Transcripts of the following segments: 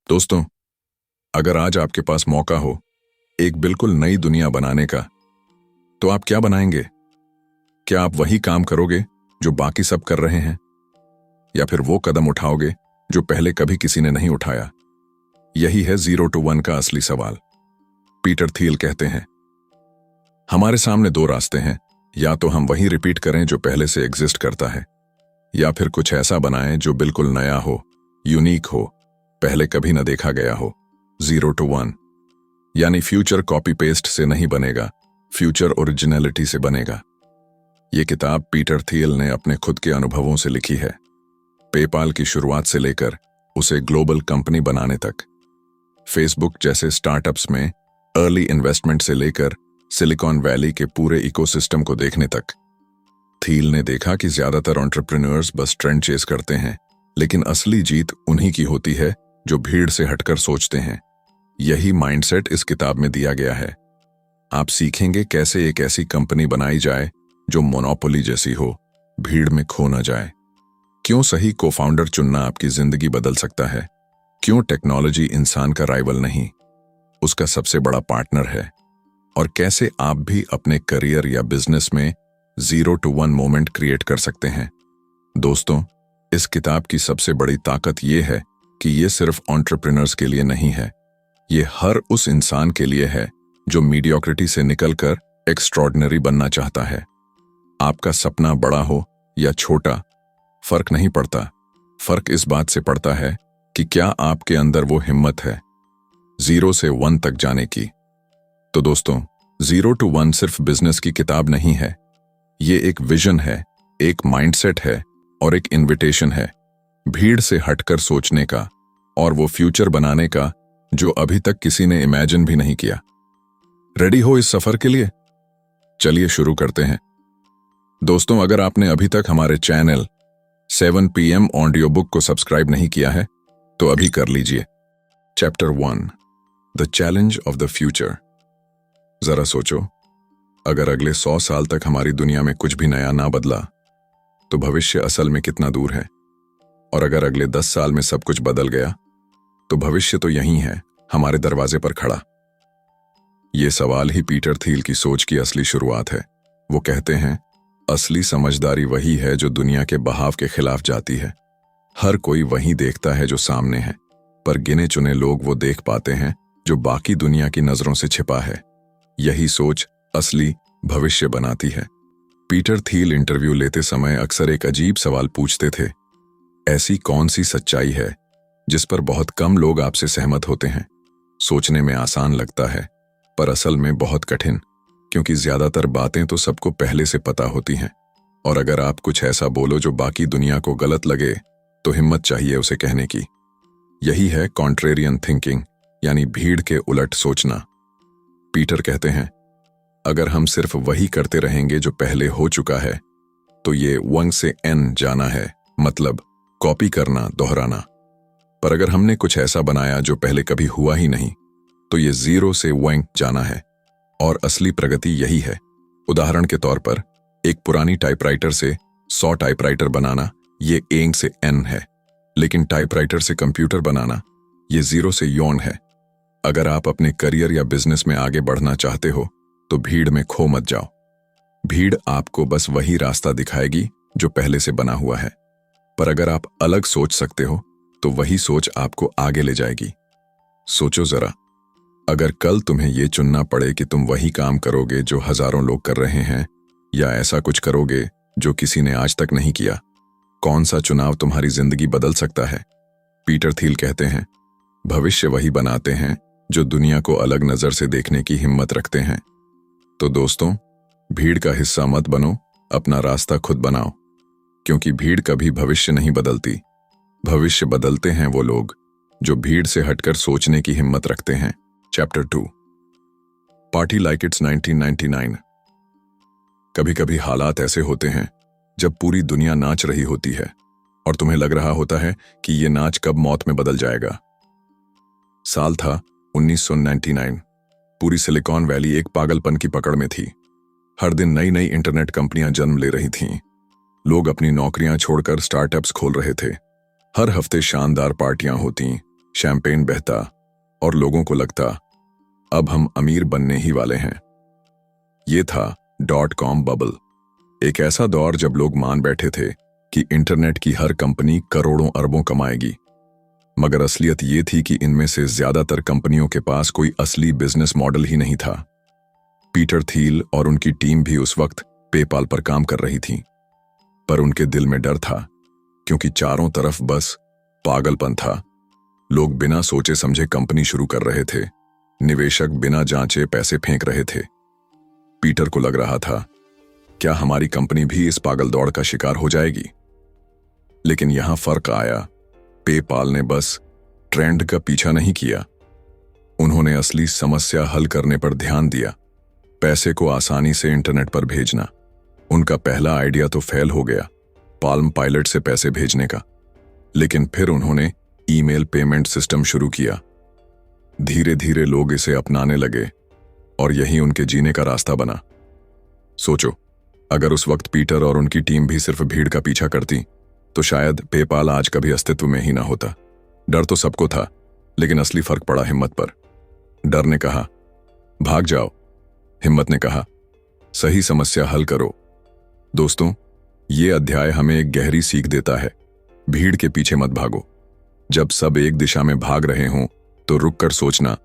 दोस्तों, अगर आज आपके पास मौका हो एक बिल्कुल नई दुनिया बनाने का, तो आप क्या बनाएंगे? क्या आप वही काम करोगे जो बाकी सब कर रहे हैं, या फिर वो कदम उठाओगे जो पहले कभी किसी ने नहीं उठाया? यही है 0 to 1 का असली सवाल। पीटर थियल कहते हैं, हमारे सामने दो रास्ते हैं, या तो हम वही रिपीट करें जो पहले से एग्जिस्ट करता है, या फिर कुछ ऐसा बनाएं जो बिल्कुल नया हो, यूनिक हो, पहले कभी न देखा गया हो। 0 to 1 यानी फ्यूचर कॉपी पेस्ट से नहीं बनेगा, फ्यूचर ओरिजिनलिटी से बनेगा। ये किताब पीटर थियल ने अपने खुद के अनुभवों से लिखी है, पेपाल की शुरुआत से लेकर उसे ग्लोबल कंपनी बनाने तक, फेसबुक जैसे स्टार्टअप्स में अर्ली इन्वेस्टमेंट से लेकर सिलिकॉन वैली के पूरे इकोसिस्टम को देखने तक। थियल ने देखा कि ज्यादातर एंटरप्रेन्योर्स बस ट्रेंड चेस करते हैं, लेकिन असली जीत उन्हीं की होती है जो भीड़ से हटकर सोचते हैं। यही माइंडसेट इस किताब में दिया गया है। आप सीखेंगे कैसे एक ऐसी कंपनी बनाई जाए जो मोनोपोली जैसी हो, भीड़ में खो न जाए। क्यों सही को-फाउंडर चुनना आपकी जिंदगी बदल सकता है। क्यों टेक्नोलॉजी इंसान का राइवल नहीं, उसका सबसे बड़ा पार्टनर है। और कैसे आप भी अपने करियर या बिजनेस में 0 to 1 मोमेंट क्रिएट कर सकते हैं। दोस्तों, इस किताब की सबसे बड़ी ताकत यह है कि ये सिर्फ एंटरप्रेन्योर्स के लिए नहीं है, ये हर उस इंसान के लिए है जो मीडियोक्रिटी से निकलकर एक्स्ट्रॉर्डिनरी बनना चाहता है। आपका सपना बड़ा हो या छोटा, फर्क नहीं पड़ता। फर्क इस बात से पड़ता है कि क्या आपके अंदर वो हिम्मत है 0 से 1 तक जाने की। तो दोस्तों, 0 to 1 सिर्फ बिजनेस की किताब नहीं है, ये एक विजन है, एक माइंडसेट है और एक इन्विटेशन है भीड़ से हटकर सोचने का और वो फ्यूचर बनाने का जो अभी तक किसी ने इमेजिन भी नहीं किया। रेडी हो इस सफर के लिए? चलिए शुरू करते हैं। दोस्तों, अगर आपने अभी तक हमारे चैनल 7 PM ऑडियो बुक को सब्सक्राइब नहीं किया है तो अभी कर लीजिए। Chapter 1, the challenge of the future. जरा सोचो, अगर अगले 100 साल तक हमारी दुनिया में कुछ भी नया ना बदला तो भविष्य असल में कितना दूर है। और अगर अगले 10 साल में सब कुछ बदल गया तो भविष्य तो यहीं है, हमारे दरवाजे पर खड़ा। ये सवाल ही पीटर थियल की सोच की असली शुरुआत है। वो कहते हैं, असली समझदारी वही है जो दुनिया के बहाव के खिलाफ जाती है। हर कोई वही देखता है जो सामने है, पर गिने चुने लोग वो देख पाते हैं जो बाकी दुनिया की नजरों से छिपा है। यही सोच असली भविष्य बनाती है। पीटर थियल इंटरव्यू लेते समय अक्सर एक अजीब सवाल पूछते थे, ऐसी कौन सी सच्चाई है जिस पर बहुत कम लोग आपसे सहमत होते हैं। सोचने में आसान लगता है, पर असल में बहुत कठिन, क्योंकि ज्यादातर बातें तो सबको पहले से पता होती हैं। और अगर आप कुछ ऐसा बोलो जो बाकी दुनिया को गलत लगे तो हिम्मत चाहिए उसे कहने की। यही है कॉन्ट्रेरियन थिंकिंग, यानी भीड़ के उलट सोचना। पीटर कहते हैं, अगर हम सिर्फ वही करते रहेंगे जो पहले हो चुका है तो ये 1 से N जाना है, मतलब कॉपी करना, दोहराना। पर अगर हमने कुछ ऐसा बनाया जो पहले कभी हुआ ही नहीं तो ये 0 से 1 जाना है। और असली प्रगति यही है। उदाहरण के तौर पर, एक पुरानी टाइपराइटर से 100 टाइपराइटर बनाना, ये 1 से N है। लेकिन टाइपराइटर से कंप्यूटर बनाना, ये 0 से योन है। अगर आप अपने करियर या बिजनेस में आगे बढ़ना चाहते हो तो भीड़ में खो मत जाओ। भीड़ आपको बस वही रास्ता दिखाएगी जो पहले से बना हुआ है, पर अगर आप अलग सोच सकते हो तो वही सोच आपको आगे ले जाएगी। सोचो जरा, अगर कल तुम्हें ये चुनना पड़े कि तुम वही काम करोगे जो हजारों लोग कर रहे हैं, या ऐसा कुछ करोगे जो किसी ने आज तक नहीं किया, कौन सा चुनाव तुम्हारी जिंदगी बदल सकता है? पीटर थियल कहते हैं, भविष्य वही बनाते हैं जो दुनिया को अलग नजर से देखने की हिम्मत रखते हैं। तो दोस्तों, भीड़ का हिस्सा मत बनो, अपना रास्ता खुद बनाओ, क्योंकि भीड़ कभी भविष्य नहीं बदलती। भविष्य बदलते हैं वो लोग जो भीड़ से हटकर सोचने की हिम्मत रखते हैं। Chapter 2, party like it's 1999। कभी कभी हालात ऐसे होते हैं जब पूरी दुनिया नाच रही होती है और तुम्हें लग रहा होता है कि ये नाच कब मौत में बदल जाएगा। साल था 1999। पूरी सिलिकॉन वैली एक पागलपन की पकड़ में थी। हर दिन नई नई इंटरनेट कंपनियां जन्म ले रही थीं। लोग अपनी नौकरियां छोड़कर स्टार्टअप्स खोल रहे थे। हर हफ्ते शानदार पार्टियां होती, शैंपेन बहता और लोगों को लगता अब हम अमीर बनने ही वाले हैं। ये था .com बबल, एक ऐसा दौर जब लोग मान बैठे थे कि इंटरनेट की हर कंपनी करोड़ों अरबों कमाएगी। मगर असलियत ये थी कि इनमें से ज्यादातर कंपनियों के पास कोई असली बिजनेस मॉडल ही नहीं था। पीटर थील और उनकी टीम भी उस वक्त पेपाल पर काम कर रही थी, पर उनके दिल में डर था, क्योंकि चारों तरफ बस पागलपन था। लोग बिना सोचे समझे कंपनी शुरू कर रहे थे, निवेशक बिना जांचे पैसे फेंक रहे थे। पीटर को लग रहा था, क्या हमारी कंपनी भी इस पागल दौड़ का शिकार हो जाएगी? लेकिन यहां फर्क आया। पेपाल ने बस ट्रेंड का पीछा नहीं किया, उन्होंने असली समस्या हल करने पर ध्यान दिया, पैसे को आसानी से इंटरनेट पर भेजना। उनका पहला आइडिया तो फेल हो गया, पाल्म पायलट से पैसे भेजने का। लेकिन फिर उन्होंने ईमेल पेमेंट सिस्टम शुरू किया। धीरे धीरे लोग इसे अपनाने लगे और यही उनके जीने का रास्ता बना। सोचो, अगर उस वक्त पीटर और उनकी टीम भी सिर्फ भीड़ का पीछा करती तो शायद पेपाल आज कभी अस्तित्व में ही ना होता। डर तो सबको था, लेकिन असली फर्क पड़ा हिम्मत पर। डर ने कहा भाग जाओ, हिम्मत ने कहा सही समस्या हल करो। दोस्तों, ये अध्याय हमें एक गहरी सीख देता है। भीड़ के पीछे मत भागो। जब सब एक दिशा में भाग रहे हों तो रुक कर सोचना,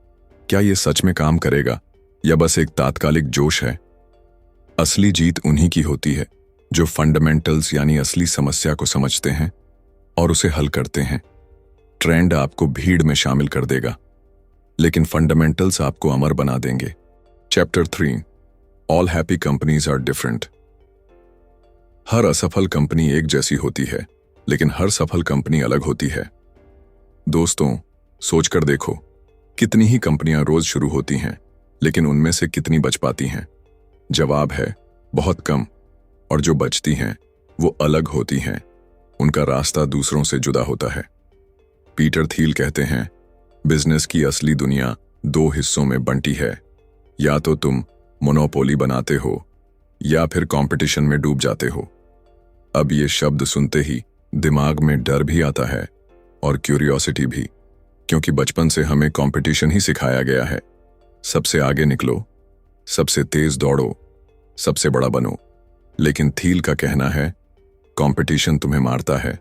क्या ये सच में काम करेगा या बस एक तात्कालिक जोश है? असली जीत उन्हीं की होती है जो फंडामेंटल्स यानी असली समस्या को समझते हैं और उसे हल करते हैं। ट्रेंड आपको भीड़ में शामिल कर देगा, लेकिन फंडामेंटल्स आपको अमर बना देंगे। Chapter 3, all happy companies are different. हर असफल कंपनी एक जैसी होती है, लेकिन हर सफल कंपनी अलग होती है। दोस्तों, सोचकर देखो, कितनी ही कंपनियां रोज शुरू होती हैं, लेकिन उनमें से कितनी बच पाती हैं? जवाब है बहुत कम। और जो बचती हैं वो अलग होती हैं, उनका रास्ता दूसरों से जुदा होता है। पीटर थील कहते हैं, बिजनेस की असली दुनिया 2 हिस्सों में बंटी है, या तो तुम मोनोपोली बनाते हो या फिर कंपटीशन में डूब जाते हो। अब ये शब्द सुनते ही दिमाग में डर भी आता है और क्यूरियोसिटी भी, क्योंकि बचपन से हमें कंपटीशन ही सिखाया गया है। सबसे आगे निकलो, सबसे तेज दौड़ो, सबसे बड़ा बनो। लेकिन थील का कहना है, कंपटीशन तुम्हें मारता है,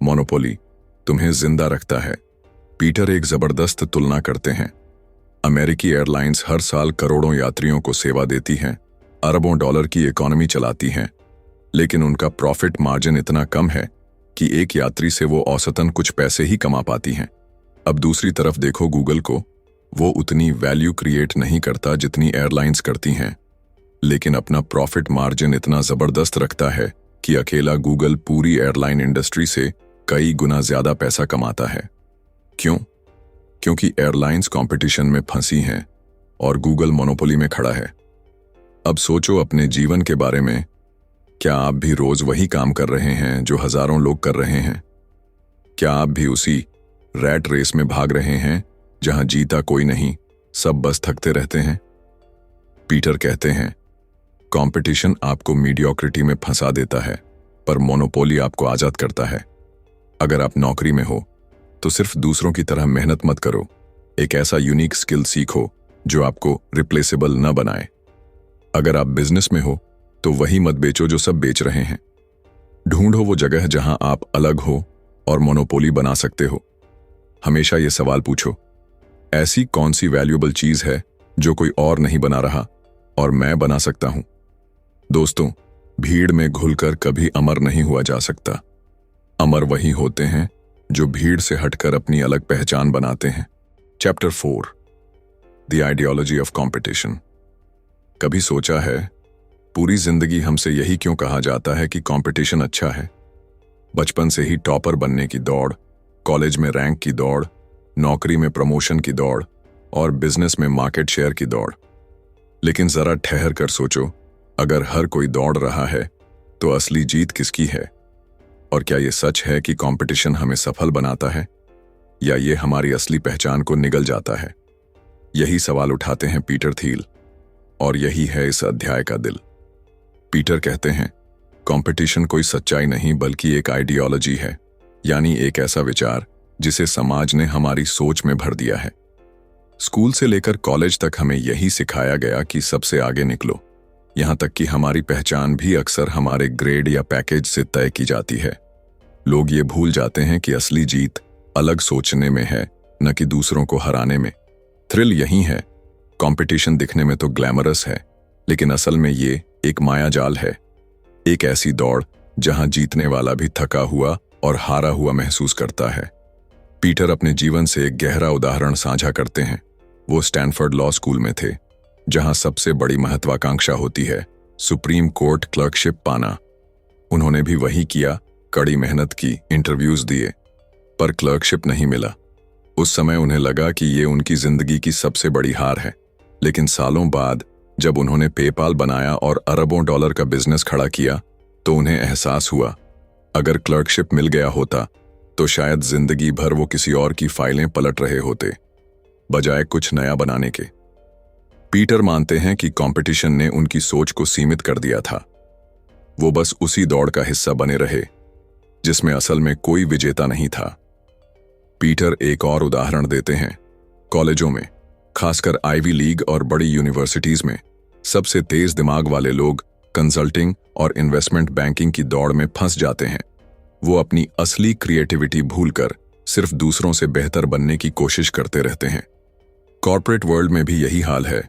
मोनोपोली तुम्हें जिंदा रखता है। पीटर एक जबरदस्त तुलना करते हैं। अमेरिकी एयरलाइंस हर साल करोड़ों यात्रियों को सेवा देती हैं, अरबों डॉलर की इकोनॉमी चलाती हैं, लेकिन उनका प्रॉफिट मार्जिन इतना कम है कि एक यात्री से वो औसतन कुछ पैसे ही कमा पाती हैं। अब दूसरी तरफ देखो गूगल को, वो उतनी वैल्यू क्रिएट नहीं करता जितनी एयरलाइंस करती हैं, लेकिन अपना प्रॉफिट मार्जिन इतना जबरदस्त रखता है कि अकेला गूगल पूरी एयरलाइन इंडस्ट्री से कई गुना ज्यादा पैसा कमाता है। क्यों? क्योंकि एयरलाइंस कंपटीशन में फंसी हैं और गूगल मोनोपोली में खड़ा है। अब सोचो अपने जीवन के बारे में, क्या आप भी रोज वही काम कर रहे हैं जो हजारों लोग कर रहे हैं? क्या आप भी उसी रैट रेस में भाग रहे हैं जहां जीता कोई नहीं, सब बस थकते रहते हैं? पीटर कहते हैं, कंपटीशन आपको मीडियोक्रिटी में फंसा देता है, पर मोनोपोली आपको आजाद करता है। अगर आप नौकरी में हो तो सिर्फ दूसरों की तरह मेहनत मत करो, एक ऐसा यूनिक स्किल सीखो जो आपको रिप्लेसेबल न बनाए। अगर आप बिजनेस में हो तो वही मत बेचो जो सब बेच रहे हैं। ढूंढो वो जगह जहां आप अलग हो और मोनोपोली बना सकते हो। हमेशा ये सवाल पूछो, ऐसी कौन सी वैल्यूएबल चीज है जो कोई और नहीं बना रहा और मैं बना सकता हूं? दोस्तों, भीड़ में घुलकर कभी अमर नहीं हुआ जा सकता। अमर वही होते हैं जो भीड़ से हटकर अपनी अलग पहचान बनाते हैं। Chapter 4, the ideology of competition. कभी सोचा है, पूरी जिंदगी हमसे यही क्यों कहा जाता है कि कंपटीशन अच्छा है? बचपन से ही टॉपर बनने की दौड़, कॉलेज में रैंक की दौड़, नौकरी में प्रमोशन की दौड़ और बिजनेस में मार्केट शेयर की दौड़। लेकिन जरा ठहर कर सोचो, अगर हर कोई दौड़ रहा है तो असली जीत किसकी है? और क्या यह सच है कि कंपटीशन हमें सफल बनाता है या ये हमारी असली पहचान को निगल जाता है? यही सवाल उठाते हैं पीटर थील, और यही है इस अध्याय का दिल। पीटर कहते हैं, कंपटीशन कोई सच्चाई नहीं बल्कि एक आइडियोलॉजी है, यानी एक ऐसा विचार जिसे समाज ने हमारी सोच में भर दिया है। स्कूल से लेकर कॉलेज तक हमें यही सिखाया गया कि सबसे आगे निकलो। यहां तक कि हमारी पहचान भी अक्सर हमारे ग्रेड या पैकेज से तय की जाती है। लोग ये भूल जाते हैं कि असली जीत अलग सोचने में है, न कि दूसरों को हराने में। थ्रिल यही है। कंपटीशन दिखने में तो ग्लैमरस है, लेकिन असल में ये एक मायाजाल है। एक ऐसी दौड़ जहां जीतने वाला भी थका हुआ और हारा हुआ महसूस करता है। पीटर अपने जीवन से एक गहरा उदाहरण साझा करते हैं। वो स्टैनफोर्ड लॉ स्कूल में थे, जहां सबसे बड़ी महत्वाकांक्षा होती है सुप्रीम कोर्ट क्लर्कशिप पाना। उन्होंने भी वही किया, कड़ी मेहनत की, इंटरव्यूज दिए, पर क्लर्कशिप नहीं मिला। उस समय उन्हें लगा कि ये उनकी जिंदगी की सबसे बड़ी हार है। लेकिन सालों बाद जब उन्होंने पेपाल बनाया और अरबों डॉलर का बिजनेस खड़ा किया, तो उन्हें एहसास हुआ, अगर क्लर्कशिप मिल गया होता तो शायद जिंदगी भर वो किसी और की फाइलें पलट रहे होते, बजाय कुछ नया बनाने के। पीटर मानते हैं कि कंपटीशन ने उनकी सोच को सीमित कर दिया था। वो बस उसी दौड़ का हिस्सा बने रहे जिसमें असल में कोई विजेता नहीं था। पीटर एक और उदाहरण देते हैं। कॉलेजों में, खासकर आईवी लीग और बड़ी यूनिवर्सिटीज में, सबसे तेज दिमाग वाले लोग कंसल्टिंग और इन्वेस्टमेंट बैंकिंग की दौड़ में फंस जाते हैं। वो अपनी असली क्रिएटिविटी भूलकर सिर्फ दूसरों से बेहतर बनने की कोशिश करते रहते हैं। कॉर्पोरेट वर्ल्ड में भी यही हाल है।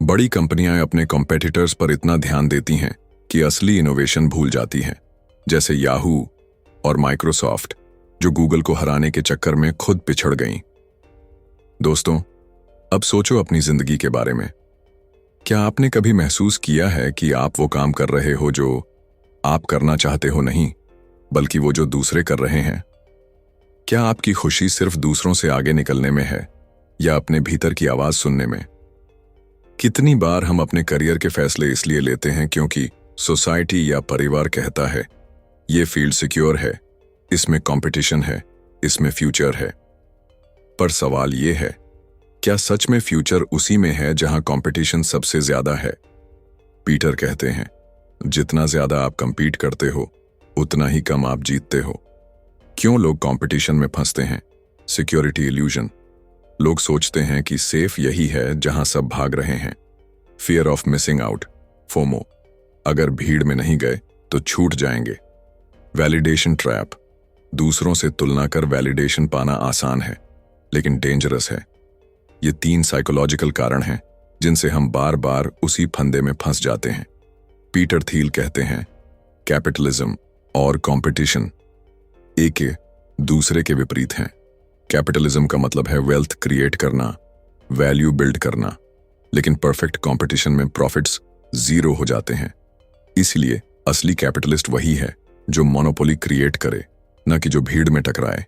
बड़ी कंपनियां अपने कॉम्पिटिटर्स पर इतना ध्यान देती हैं कि असली इनोवेशन भूल जाती हैं, जैसे याहू और माइक्रोसॉफ्ट, जो गूगल को हराने के चक्कर में खुद पिछड़ गईं। दोस्तों, अब सोचो अपनी जिंदगी के बारे में। क्या आपने कभी महसूस किया है कि आप वो काम कर रहे हो जो आप करना चाहते हो नहीं, बल्कि वो जो दूसरे कर रहे हैं? क्या आपकी खुशी सिर्फ दूसरों से आगे निकलने में है, या अपने भीतर की आवाज सुनने में? कितनी बार हम अपने करियर के फैसले इसलिए लेते हैं क्योंकि सोसाइटी या परिवार कहता है ये फील्ड सिक्योर है, इसमें कंपटीशन है, इसमें फ्यूचर है। पर सवाल ये है, क्या सच में फ्यूचर उसी में है जहां कंपटीशन सबसे ज्यादा है? पीटर कहते हैं, जितना ज्यादा आप कंपीट करते हो, उतना ही कम आप जीतते हो। क्यों लोग कंपटीशन में फंसते हैं? Security illusion. लोग सोचते हैं कि सेफ यही है जहां सब भाग रहे हैं। Fear of missing out, FOMO. अगर भीड़ में नहीं गए तो छूट जाएंगे। Validation trap. दूसरों से तुलना कर वैलिडेशन पाना आसान है, लेकिन डेंजरस है। ये 3 साइकोलॉजिकल कारण हैं जिनसे हम बार बार उसी फंदे में फंस जाते हैं। पीटर थील कहते हैं, कैपिटलिज्म और कंपटीशन एक दूसरे के विपरीत हैं। कैपिटलिज्म का मतलब है वेल्थ क्रिएट करना, वैल्यू बिल्ड करना, लेकिन परफेक्ट कंपटीशन में प्रॉफिट्स 0 हो जाते हैं। इसलिए असली कैपिटलिस्ट वही है जो मोनोपोली क्रिएट करे, न कि जो भीड़ में टकराए।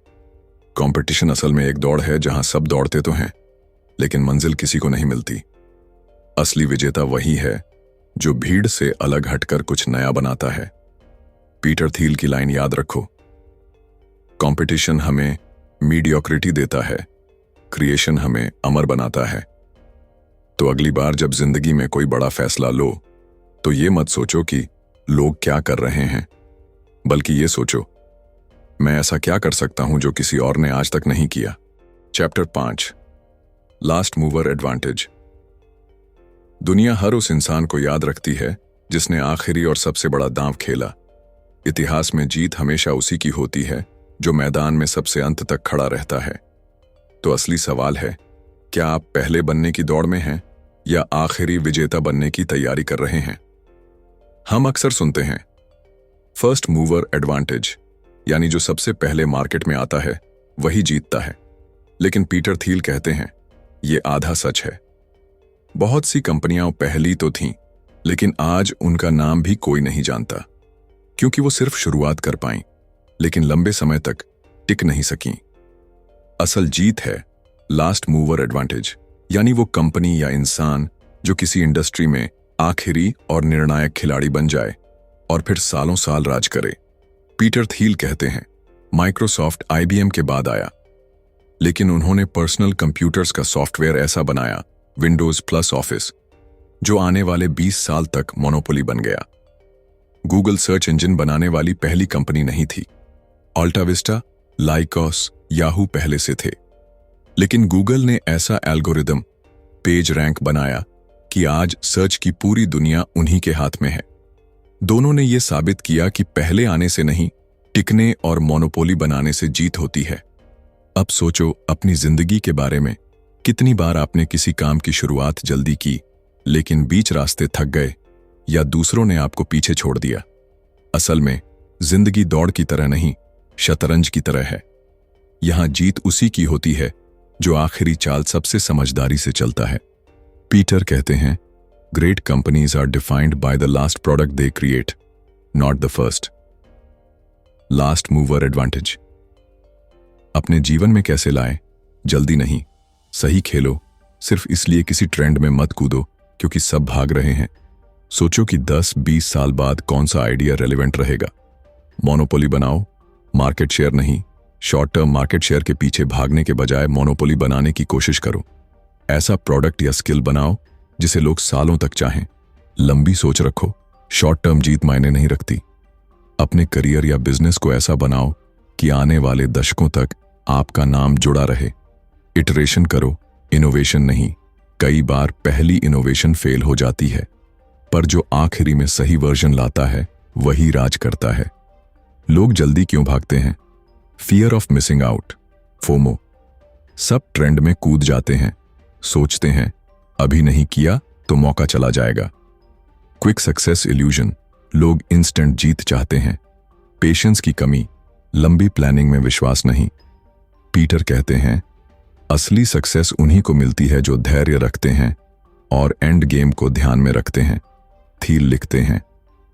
कंपटीशन असल में एक दौड़ है जहां सब दौड़ते तो हैं, लेकिन मंजिल किसी को नहीं मिलती। असली विजेता वही है जो भीड़ से अलग हटकर कुछ नया बनाता है। पीटर थील की लाइन याद रखो, कंपटीशन हमें मीडियोक्रिटी देता है, क्रिएशन हमें अमर बनाता है। तो अगली बार जब जिंदगी में कोई बड़ा फैसला लो, तो ये मत सोचो कि लोग क्या कर रहे हैं, बल्कि ये सोचो, मैं ऐसा क्या कर सकता हूं जो किसी और ने आज तक नहीं किया। Chapter 5, last mover advantage. दुनिया हर उस इंसान को याद रखती है जिसने आखिरी और सबसे बड़ा दांव खेला। इतिहास में जीत हमेशा उसी की होती है जो मैदान में सबसे अंत तक खड़ा रहता है। तो असली सवाल है, क्या आप पहले बनने की दौड़ में हैं या आखिरी विजेता बनने की तैयारी कर रहे हैं? हम अक्सर सुनते हैं फर्स्ट मूवर एडवांटेज, यानी जो सबसे पहले मार्केट में आता है वही जीतता है। लेकिन पीटर थील कहते हैं, ये आधा सच है। बहुत सी कंपनियां पहली तो थीं, लेकिन आज उनका नाम भी कोई नहीं जानता, क्योंकि वो सिर्फ शुरुआत कर पाईं, लेकिन लंबे समय तक टिक नहीं सकीं। असल जीत है लास्ट मूवर एडवांटेज, यानी वो कंपनी या इंसान जो किसी इंडस्ट्री में आखिरी और निर्णायक खिलाड़ी बन जाए और फिर सालों साल राज करे। पीटर थील कहते हैं, माइक्रोसॉफ्ट आईबीएम के बाद आया, लेकिन उन्होंने पर्सनल कंप्यूटर्स का सॉफ्टवेयर ऐसा बनाया, विंडोज प्लस ऑफिस, जो आने वाले 20 साल तक मोनोपोली बन गया। गूगल सर्च इंजन बनाने वाली पहली कंपनी नहीं थी। अल्टा विस्टा लाइकॉस, याहू पहले से थे, लेकिन गूगल ने ऐसा एल्गोरिदम, पेज रैंक बनाया कि आज सर्च की पूरी दुनिया उन्हीं के हाथ में है। दोनों ने यह साबित किया कि पहले आने से नहीं, टिकने और मोनोपोली बनाने से जीत होती है। अब सोचो अपनी जिंदगी के बारे में, कितनी बार आपने किसी काम की शुरुआत जल्दी की, लेकिन बीच रास्ते थक गए या दूसरों ने आपको पीछे छोड़ दिया। असल में जिंदगी दौड़ की तरह नहीं, शतरंज की तरह है। यहां जीत उसी की होती है जो आखिरी चाल सबसे समझदारी से चलता है। पीटर कहते हैं, great companies are defined by the last product they create, not the first. Last mover advantage. अपने जीवन में कैसे लाएं? जल्दी नहीं, सही खेलो। सिर्फ इसलिए किसी ट्रेंड में मत कूदो क्योंकि सब भाग रहे हैं। सोचो कि 10-20 साल बाद कौन सा आइडिया रेलेवेंट रहेगा। मोनोपोली बनाओ, मार्केट शेयर नहीं। शॉर्ट टर्म मार्केट शेयर के पीछे भागने के बजाय मोनोपोली बनाने की कोशिश करो। ऐसा प्रोडक्ट या स्किल बनाओ जिसे लोग सालों तक चाहें। लंबी सोच रखो, शॉर्ट टर्म जीत मायने नहीं रखती। अपने करियर या बिजनेस को ऐसा बनाओ कि आने वाले दशकों तक आपका नाम जुड़ा रहे। इटरेशन करो, इनोवेशन नहीं। कई बार पहली इनोवेशन फेल हो जाती है, पर जो आखिरी में सही वर्जन लाता है वही राज करता है। लोग जल्दी क्यों भागते हैं? Fear of missing out, FOMO. सब ट्रेंड में कूद जाते हैं, सोचते हैं अभी नहीं किया तो मौका चला जाएगा। क्विक सक्सेस इल्यूजन, लोग इंस्टेंट जीत चाहते हैं। पेशेंस की कमी, लंबी प्लानिंग में विश्वास नहीं। पीटर कहते हैं, असली सक्सेस उन्हीं को मिलती है जो धैर्य रखते हैं और एंड गेम को ध्यान में रखते हैं। थील लिखते हैं,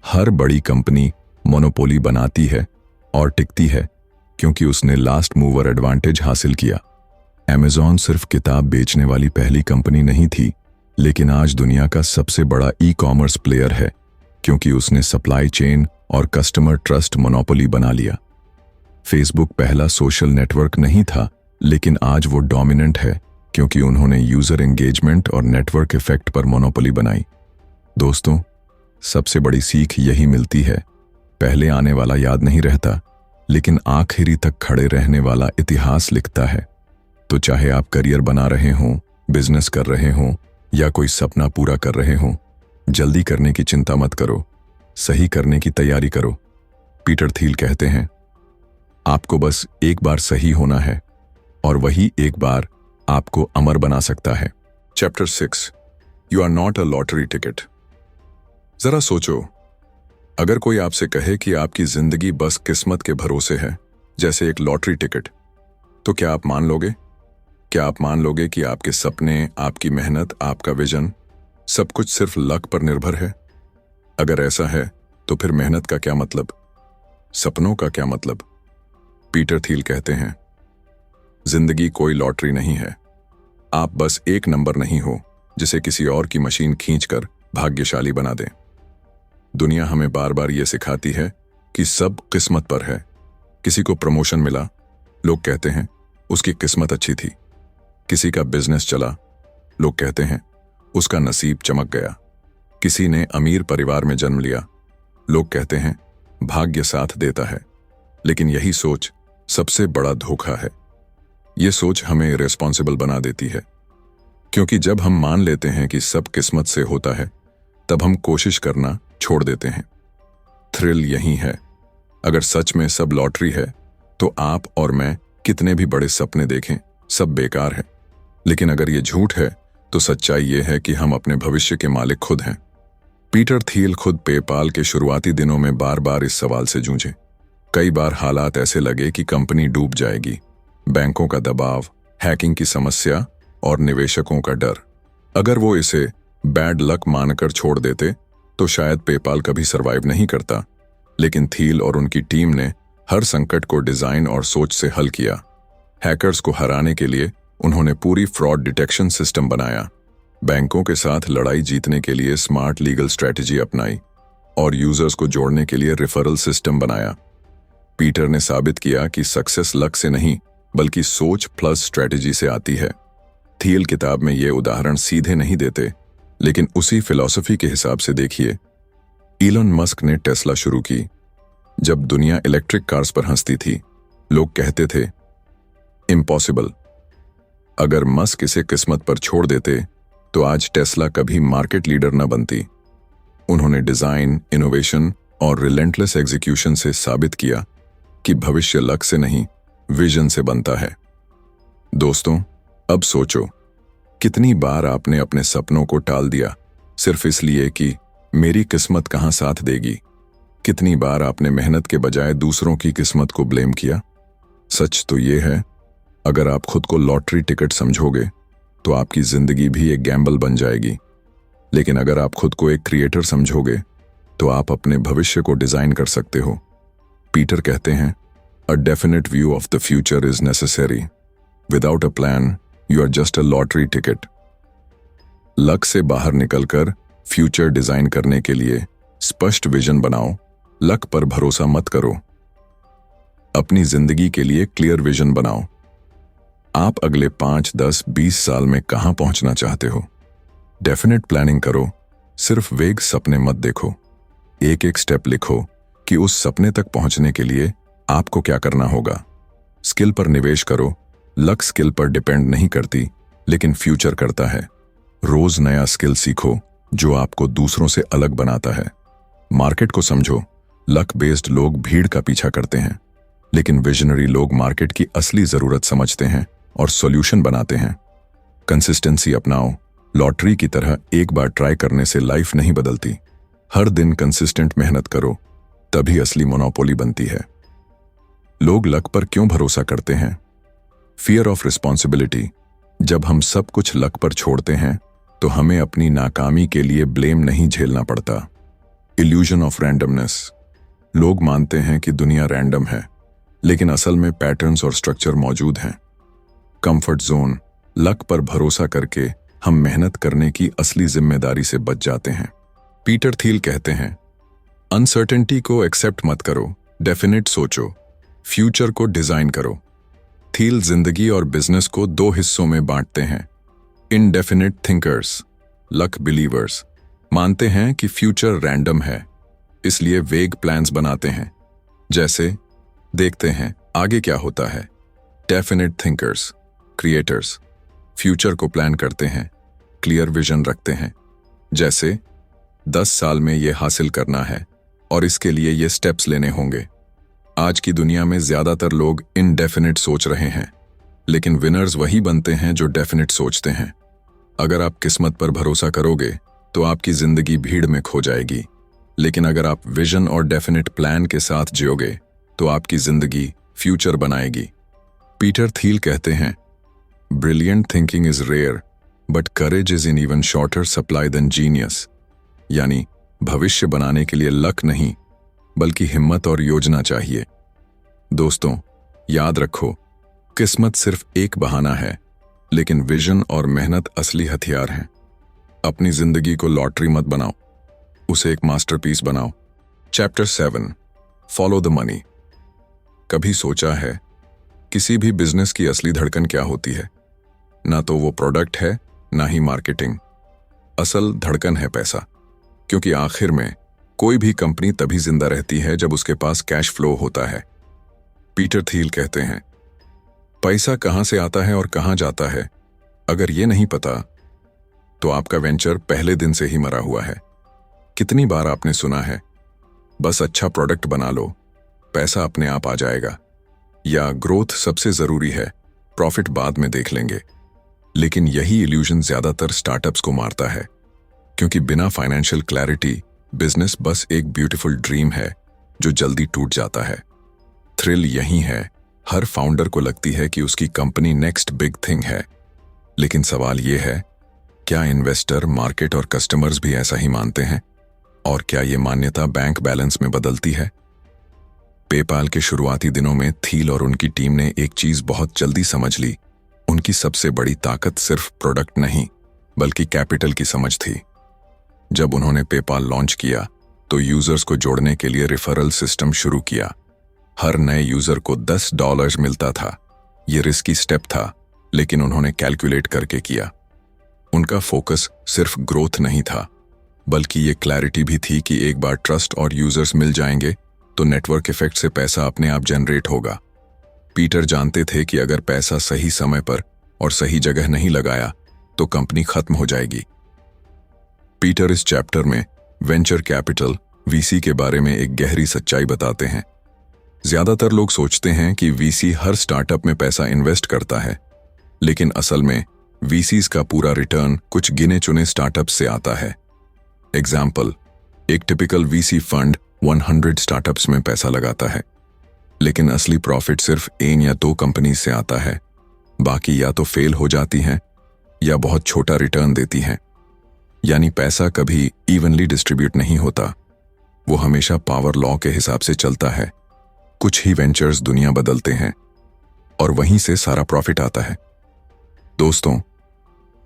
हर बड़ी कंपनी मोनोपोली बनाती है और टिकती है क्योंकि उसने लास्ट मूवर एडवांटेज हासिल किया। अमेज़न सिर्फ किताब बेचने वाली पहली कंपनी नहीं थी, लेकिन आज दुनिया का सबसे बड़ा ई-कॉमर्स प्लेयर है क्योंकि उसने सप्लाई चेन और कस्टमर ट्रस्ट मोनोपोली बना लिया। फेसबुक पहला सोशल नेटवर्क नहीं था, लेकिन आज वो डोमिनेंट है क्योंकि उन्होंने यूजर एंगेजमेंट और नेटवर्क इफेक्ट पर मोनोपोली बनाई। दोस्तों, सबसे बड़ी सीख यही मिलती है, पहले आने वाला याद नहीं रहता, लेकिन आखिरी तक खड़े रहने वाला इतिहास लिखता है। तो चाहे आप करियर बना रहे हों, बिजनेस कर रहे हों या कोई सपना पूरा कर रहे हों, जल्दी करने की चिंता मत करो, सही करने की तैयारी करो। पीटर थील कहते हैं, आपको बस एक बार सही होना है और वही एक बार आपको अमर बना सकता है। Chapter 6, you are not a lottery ticket. जरा सोचो, अगर कोई आपसे कहे कि आपकी जिंदगी बस किस्मत के भरोसे है, जैसे एक लॉटरी टिकट, तो क्या आप मान लोगे? क्या आप मान लोगे कि आपके सपने, आपकी मेहनत, आपका विजन, सब कुछ सिर्फ लक पर निर्भर है? अगर ऐसा है तो फिर मेहनत का क्या मतलब? सपनों का क्या मतलब? पीटर थील कहते हैं, जिंदगी कोई लॉटरी नहीं है। आप बस एक नंबर नहीं हो जिसे किसी और की मशीन खींचकर भाग्यशाली बना दे। दुनिया हमें बार बार ये सिखाती है कि सब किस्मत पर है। किसी को प्रमोशन मिला, लोग कहते हैं उसकी किस्मत अच्छी थी। किसी का बिजनेस चला, लोग कहते हैं उसका नसीब चमक गया। किसी ने अमीर परिवार में जन्म लिया, लोग कहते हैं भाग्य साथ देता है। लेकिन यही सोच सबसे बड़ा धोखा है। ये सोच हमें रिस्पॉन्सिबल बना देती है, क्योंकि जब हम मान लेते हैं कि सब किस्मत से होता है, तब हम कोशिश करना छोड़ देते हैं। थ्रिल यही है, अगर सच में सब लॉटरी है तो आप और मैं कितने भी बड़े सपने देखें, सब बेकार है। लेकिन अगर ये झूठ है तो सच्चाई ये है कि हम अपने भविष्य के मालिक खुद हैं। पीटर थील खुद पेपाल के शुरुआती दिनों में बार बार इस सवाल से जूझे। कई बार हालात ऐसे लगे कि कंपनी डूब जाएगी, बैंकों का दबाव, हैकिंग की समस्या और निवेशकों का डर। अगर वो इसे बैड लक मानकर छोड़ देते तो शायद पेपाल कभी सरवाइव नहीं करता। लेकिन थील और उनकी टीम ने हर संकट को डिजाइन और सोच से हल किया। हैकर्स को हराने के लिए उन्होंने पूरी फ्रॉड डिटेक्शन सिस्टम बनाया, बैंकों के साथ लड़ाई जीतने के लिए स्मार्ट लीगल स्ट्रेटजी अपनाई और यूजर्स को जोड़ने के लिए रेफरल सिस्टम बनाया। पीटर ने साबित किया कि सक्सेस लक से नहीं बल्कि सोच प्लस स्ट्रेटजी से आती है। थील किताब में ये उदाहरण सीधे नहीं देते, लेकिन उसी फिलॉसफी के हिसाब से देखिए। इलॉन मस्क ने टेस्ला शुरू की जब दुनिया इलेक्ट्रिक कार्स पर हंसती थी। लोग कहते थे इम्पॉसिबल। अगर मस्क इसे किस्मत पर छोड़ देते तो आज टेस्ला कभी मार्केट लीडर न बनती। उन्होंने डिजाइन, इनोवेशन और रिलेंटलेस एग्जीक्यूशन से साबित किया कि भविष्य लक से नहीं, विजन से बनता है। दोस्तों, अब सोचो, कितनी बार आपने अपने सपनों को टाल दिया सिर्फ इसलिए कि मेरी किस्मत कहां साथ देगी। कितनी बार आपने मेहनत के बजाय दूसरों की किस्मत को ब्लेम किया। सच तो ये है, अगर आप खुद को लॉटरी टिकट समझोगे तो आपकी जिंदगी भी एक गैम्बल बन जाएगी। लेकिन अगर आप खुद को एक क्रिएटर समझोगे तो आप अपने भविष्य को डिजाइन कर सकते हो। पीटर कहते हैं, a definite view of the future is necessary. Without a plan you are just a lottery ticket. Luck से बाहर निकलकर फ्यूचर डिजाइन करने के लिए स्पष्ट विजन बनाओ। लक पर भरोसा मत करो। अपनी जिंदगी के लिए क्लियर विजन बनाओ। आप अगले 5, 10, 20 साल में कहां पहुंचना चाहते हो। डेफिनेट प्लानिंग करो, सिर्फ वेग सपने मत देखो। एक एक स्टेप लिखो कि उस सपने तक पहुंचने के लिए आपको क्या करना होगा। स्किल पर निवेश करो। लक स्किल पर डिपेंड नहीं करती, लेकिन फ्यूचर करता है। रोज नया स्किल सीखो जो आपको दूसरों से अलग बनाता है। मार्केट को समझो। लक बेस्ड लोग भीड़ का पीछा करते हैं, लेकिन विजनरी लोग मार्केट की असली जरूरत समझते हैं और सॉल्यूशन बनाते हैं। कंसिस्टेंसी अपनाओ। लॉटरी की तरह एक बार ट्राई करने से लाइफ नहीं बदलती। हर दिन कंसिस्टेंट मेहनत करो, तभी असली मोनोपोली बनती है। लोग लक पर क्यों भरोसा करते हैं? Fear of responsibility. जब हम सब कुछ लक पर छोड़ते हैं तो हमें अपनी नाकामी के लिए ब्लेम नहीं झेलना पड़ता। Illusion of randomness. लोग मानते हैं कि दुनिया रैंडम है, लेकिन असल में पैटर्न्स और स्ट्रक्चर मौजूद हैं। Comfort zone. लक पर भरोसा करके हम मेहनत करने की असली जिम्मेदारी से बच जाते हैं। पीटर थील कहते हैं, अनसर्टेनिटी को एक्सेप्ट मत करो, डेफिनेट सोचो, फ्यूचर को डिजाइन करो। थील जिंदगी और बिजनेस को 2 हिस्सों में बांटते हैं। इनडेफिनेट थिंकर्स, लक बिलीवर्स, मानते हैं कि फ्यूचर रैंडम है, इसलिए वेग प्लान्स बनाते हैं, जैसे देखते हैं आगे क्या होता है। डेफिनेट थिंकर्स, क्रिएटर्स, फ्यूचर को प्लान करते हैं, क्लियर विजन रखते हैं, जैसे 10 साल में ये हासिल करना है और इसके लिए ये स्टेप्स लेने होंगे। आज की दुनिया में ज्यादातर लोग इनडेफिनेट सोच रहे हैं, लेकिन विनर्स वही बनते हैं जो डेफिनेट सोचते हैं। अगर आप किस्मत पर भरोसा करोगे तो आपकी जिंदगी भीड़ में खो जाएगी, लेकिन अगर आप विजन और डेफिनेट प्लान के साथ जियोगे तो आपकी जिंदगी फ्यूचर बनाएगी। पीटर थील कहते हैं, brilliant thinking is rare but courage is in even shorter supply than genius. यानी भविष्य बनाने के लिए लक नहीं, बल्कि हिम्मत और योजना चाहिए। दोस्तों, याद रखो, किस्मत सिर्फ एक बहाना है, लेकिन विजन और मेहनत असली हथियार हैं। अपनी जिंदगी को लॉटरी मत बनाओ, उसे एक मास्टरपीस बनाओ। Chapter 7, follow the money. कभी सोचा है किसी भी बिजनेस की असली धड़कन क्या होती है? ना तो वो प्रोडक्ट है, ना ही मार्केटिंग। असल धड़कन है पैसा, क्योंकि आखिर में कोई भी कंपनी तभी जिंदा रहती है जब उसके पास कैश फ्लो होता है। पीटर थील कहते हैं, पैसा कहां से आता है और कहां जाता है, अगर ये नहीं पता तो आपका वेंचर पहले दिन से ही मरा हुआ है। कितनी बार आपने सुना है, बस अच्छा प्रोडक्ट बना लो, पैसा अपने आप आ जाएगा, या ग्रोथ सबसे जरूरी है, प्रॉफिट बाद में देख लेंगे। लेकिन यही इल्यूजन ज्यादातर स्टार्टअप्स को मारता है, क्योंकि बिना फाइनेंशियल क्लैरिटी बिजनेस बस एक ब्यूटीफुल ड्रीम है जो जल्दी टूट जाता है। थ्रिल यही है, हर फाउंडर को लगती है कि उसकी कंपनी नेक्स्ट बिग थिंग है। लेकिन सवाल यह है, क्या इन्वेस्टर, मार्केट और कस्टमर्स भी ऐसा ही मानते हैं? और क्या ये मान्यता बैंक बैलेंस में बदलती है? पेपाल के शुरुआती दिनों में थील और उनकी टीम ने एक चीज बहुत जल्दी समझ ली। उनकी सबसे बड़ी ताकत सिर्फ प्रोडक्ट नहीं, बल्कि कैपिटल की समझ थी। जब उन्होंने पेपाल लॉन्च किया तो यूजर्स को जोड़ने के लिए रेफरल सिस्टम शुरू किया। हर नए यूजर को $10 मिलता था। ये रिस्की स्टेप था, लेकिन उन्होंने कैलकुलेट करके किया। उनका फोकस सिर्फ ग्रोथ नहीं था, बल्कि ये क्लैरिटी भी थी कि एक बार ट्रस्ट और यूजर्स मिल जाएंगे तो नेटवर्क इफेक्ट से पैसा अपने आप जनरेट होगा। पीटर जानते थे कि अगर पैसा सही समय पर और सही जगह नहीं लगाया तो कंपनी खत्म हो जाएगी। पीटर इस चैप्टर में वेंचर कैपिटल वीसी के बारे में एक गहरी सच्चाई बताते हैं। ज्यादातर लोग सोचते हैं कि वीसी हर स्टार्टअप में पैसा इन्वेस्ट करता है, लेकिन असल में वीसीज का पूरा रिटर्न कुछ गिने चुने स्टार्टअप्स से आता है। एग्जाम्पल, एक टिपिकल वीसी फंड 100 स्टार्टअप्स में पैसा लगाता है, लेकिन असली प्रॉफिट सिर्फ 1 या 2 कंपनी से आता है। बाकी या तो फेल हो जाती हैं या बहुत छोटा रिटर्न देती हैं। यानी पैसा कभी इवनली डिस्ट्रीब्यूट नहीं होता, वो हमेशा पावर लॉ के हिसाब से चलता है। कुछ ही वेंचर्स दुनिया बदलते हैं और वहीं से सारा प्रॉफिट आता है। दोस्तों,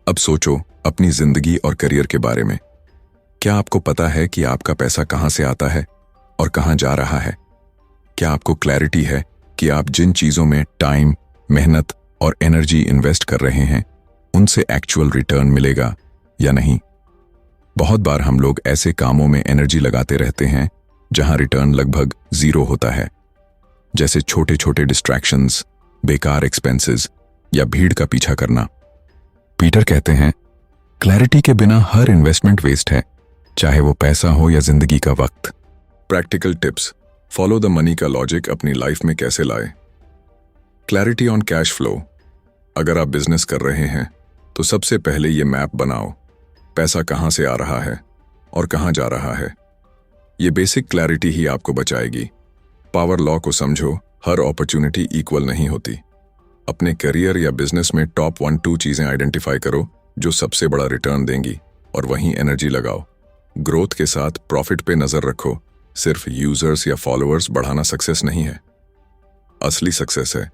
अब सोचो अपनी जिंदगी और करियर के बारे में। क्या आपको पता है कि आपका पैसा कहां से आता है और कहां जा रहा है? क्या आपको क्लैरिटी है कि आप जिन चीजों में टाइम, मेहनत और एनर्जी इन्वेस्ट कर रहे हैं उनसे एक्चुअल रिटर्न मिलेगा या नहीं? बहुत बार हम लोग ऐसे कामों में एनर्जी लगाते रहते हैं जहां रिटर्न लगभग 0 होता है, जैसे छोटे छोटे डिस्ट्रैक्शंस, बेकार एक्सपेंसेस या भीड़ का पीछा करना। पीटर कहते हैं, क्लैरिटी के बिना हर इन्वेस्टमेंट वेस्ट है, चाहे वो पैसा हो या जिंदगी का वक्त। Practical tips, follow the money का लॉजिक अपनी लाइफ में कैसे लाए। Clarity on cash flow. अगर आप बिजनेस कर रहे हैं तो सबसे पहले ये मैप बनाओ, पैसा कहां से आ रहा है और कहां जा रहा है। ये बेसिक क्लैरिटी ही आपको बचाएगी। पावर लॉ को समझो, हर अपॉर्चुनिटी इक्वल नहीं होती। अपने करियर या बिजनेस में टॉप 1-2 चीजें आइडेंटिफाई करो जो सबसे बड़ा रिटर्न देंगी और वहीं एनर्जी लगाओ। ग्रोथ के साथ प्रॉफिट पे नजर रखो। सिर्फ यूजर्स या फॉलोअर्स बढ़ाना सक्सेस नहीं है। असली सक्सेस है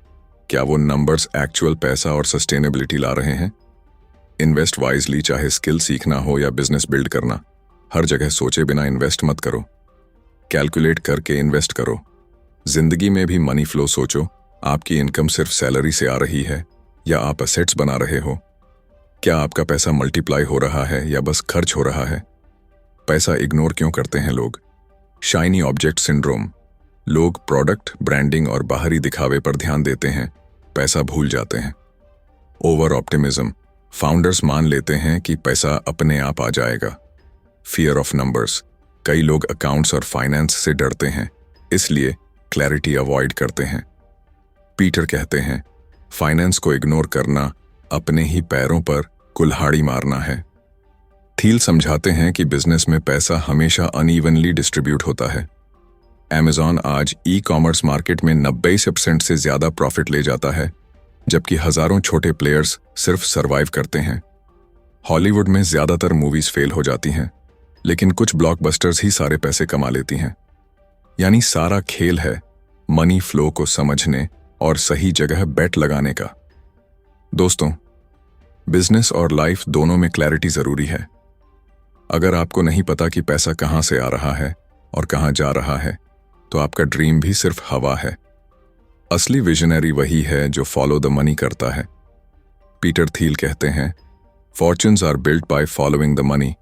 क्या वो नंबर्स एक्चुअल पैसा और सस्टेनेबिलिटी ला रहे हैं। इन्वेस्ट वाइजली, चाहे स्किल सीखना हो या बिजनेस बिल्ड करना। हर जगह सोचे बिना इन्वेस्ट मत करो, कैलकुलेट करके इन्वेस्ट करो। जिंदगी में भी मनी फ्लो सोचो, आपकी इनकम सिर्फ सैलरी से आ रही है या आप असेट्स बना रहे हो। क्या आपका पैसा मल्टीप्लाई हो रहा है या बस खर्च हो रहा है? पैसा इग्नोर क्यों करते हैं लोग? Shiny object syndrome. लोग प्रोडक्ट, ब्रांडिंग और बाहरी दिखावे पर ध्यान देते हैं, पैसा भूल जाते हैं। Over optimism. फाउंडर्स मान लेते हैं कि पैसा अपने आप आ जाएगा। Fear of numbers. कई लोग अकाउंट्स और फाइनेंस से डरते हैं, इसलिए क्लैरिटी अवॉइड करते हैं। पीटर कहते हैं, फाइनेंस को इग्नोर करना अपने ही पैरों पर कुल्हाड़ी मारना है। थील समझाते हैं कि बिजनेस में पैसा हमेशा अनइवनली डिस्ट्रीब्यूट होता है। Amazon आज ई-कॉमर्स मार्केट में 90% से ज्यादा प्रॉफिट ले जाता है, जबकि हजारों छोटे प्लेयर्स सिर्फ सरवाइव करते हैं। हॉलीवुड में ज्यादातर मूवीज फेल हो जाती हैं, लेकिन कुछ ब्लॉकबस्टर्स ही सारे पैसे कमा लेती हैं। यानी सारा खेल है मनी फ्लो को समझने और सही जगह बेट लगाने का। दोस्तों, बिजनेस और लाइफ दोनों में क्लैरिटी जरूरी है। अगर आपको नहीं पता कि पैसा कहां से आ रहा है और कहां जा रहा है, तो आपका ड्रीम भी सिर्फ हवा है। असली विजनरी वही है जो फॉलो द मनी करता है। पीटर थील कहते हैं, fortunes are built by following the money,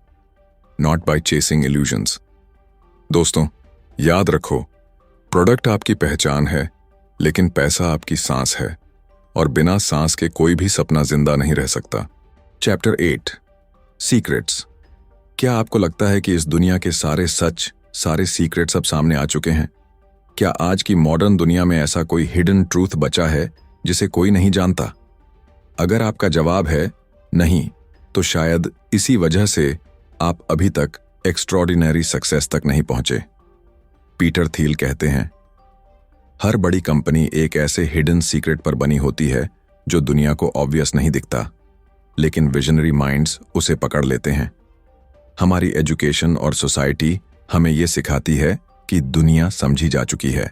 not by chasing illusions. दोस्तों, याद रखो, प्रोडक्ट आपकी पहचान है, लेकिन पैसा आपकी सांस है, और बिना सांस के कोई भी सपना जिंदा नहीं रह सकता। Chapter 8, secrets. क्या आपको लगता है कि इस दुनिया के सारे सच, सारे सीक्रेट्स अब सामने आ चुके हैं? क्या आज की मॉडर्न दुनिया में ऐसा कोई हिडन ट्रूथ बचा है जिसे कोई नहीं जानता? अगर आपका जवाब है नहीं, तो शायद इसी वजह से आप अभी तक एक्स्ट्रॉर्डिनरी सक्सेस तक नहीं पहुंचे। पीटर थील कहते हैं, हर बड़ी कंपनी एक ऐसे हिडन सीक्रेट पर बनी होती है जो दुनिया को ऑब्वियस नहीं दिखता, लेकिन विजनरी माइंड्स उसे पकड़ लेते हैं। हमारी एजुकेशन और सोसाइटी हमें यह सिखाती है कि दुनिया समझी जा चुकी है,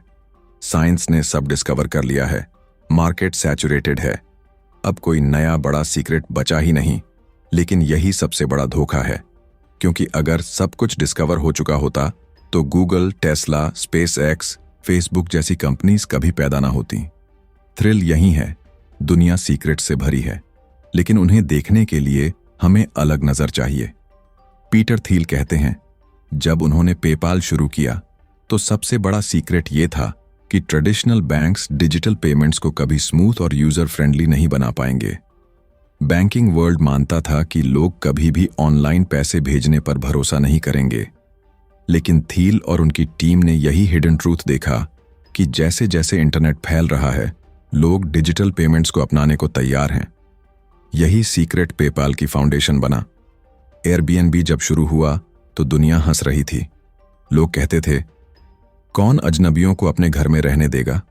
साइंस ने सब डिस्कवर कर लिया है, मार्केट सैचुरेटेड है, अब कोई नया बड़ा सीक्रेट बचा ही नहीं। लेकिन यही सबसे बड़ा धोखा है, क्योंकि अगर सब कुछ डिस्कवर हो चुका होता तो गूगल, टेस्ला, स्पेसएक्स, फेसबुक जैसी कंपनीज कभी पैदा ना होती। थ्रिल यही है, दुनिया सीक्रेट से भरी है, लेकिन उन्हें देखने के लिए हमें अलग नजर चाहिए। पीटर थील कहते हैं, जब उन्होंने पेपाल शुरू किया तो सबसे बड़ा सीक्रेट ये था कि ट्रेडिशनल बैंक्स डिजिटल पेमेंट्स को कभी स्मूथ और यूजर फ्रेंडली नहीं बना पाएंगे। बैंकिंग वर्ल्ड मानता था कि लोग कभी भी ऑनलाइन पैसे भेजने पर भरोसा नहीं करेंगे, लेकिन थील और उनकी टीम ने यही हिडन ट्रूथ देखा कि जैसे जैसे इंटरनेट फैल रहा है, लोग डिजिटल पेमेंट्स को अपनाने को तैयार हैं। यही सीक्रेट पेपाल की फाउंडेशन बना। एयरबीएनबी जब शुरू हुआ तो दुनिया हंस रही थी। लोग कहते थे, कौन अजनबियों को अपने घर में रहने देगा।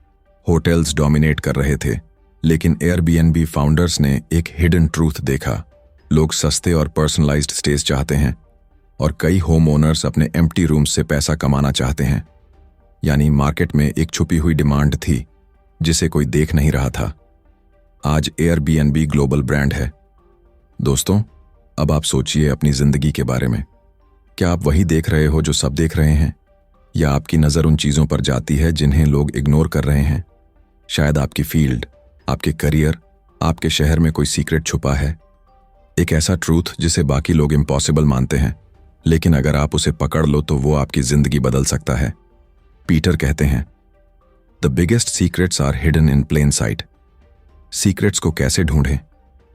होटल्स डोमिनेट कर रहे थे, लेकिन एयरबीएनबी फाउंडर्स ने एक हिडन ट्रूथ देखा। लोग सस्ते और पर्सनलाइज्ड स्टेज चाहते हैं, और कई होम ओनर्स अपने एम्प्टी रूम्स से पैसा कमाना चाहते हैं। यानी मार्केट में एक छुपी हुई डिमांड थी जिसे कोई देख नहीं रहा था। आज एयरबीएनबी ग्लोबल ब्रांड है। दोस्तों, अब आप सोचिए अपनी जिंदगी के बारे में। क्या आप वही देख रहे हो जो सब देख रहे हैं, या आपकी नज़र उन चीज़ों पर जाती है जिन्हें लोग इग्नोर कर रहे हैं? शायद आपकी फील्ड, आपके करियर, आपके शहर में कोई सीक्रेट छुपा है, एक ऐसा ट्रूथ जिसे बाकी लोग इम्पॉसिबल मानते हैं, लेकिन अगर आप उसे पकड़ लो तो वो आपकी जिंदगी बदल सकता है। पीटर कहते हैं, the biggest secrets are hidden in plain sight. Secrets को कैसे ढूंढें?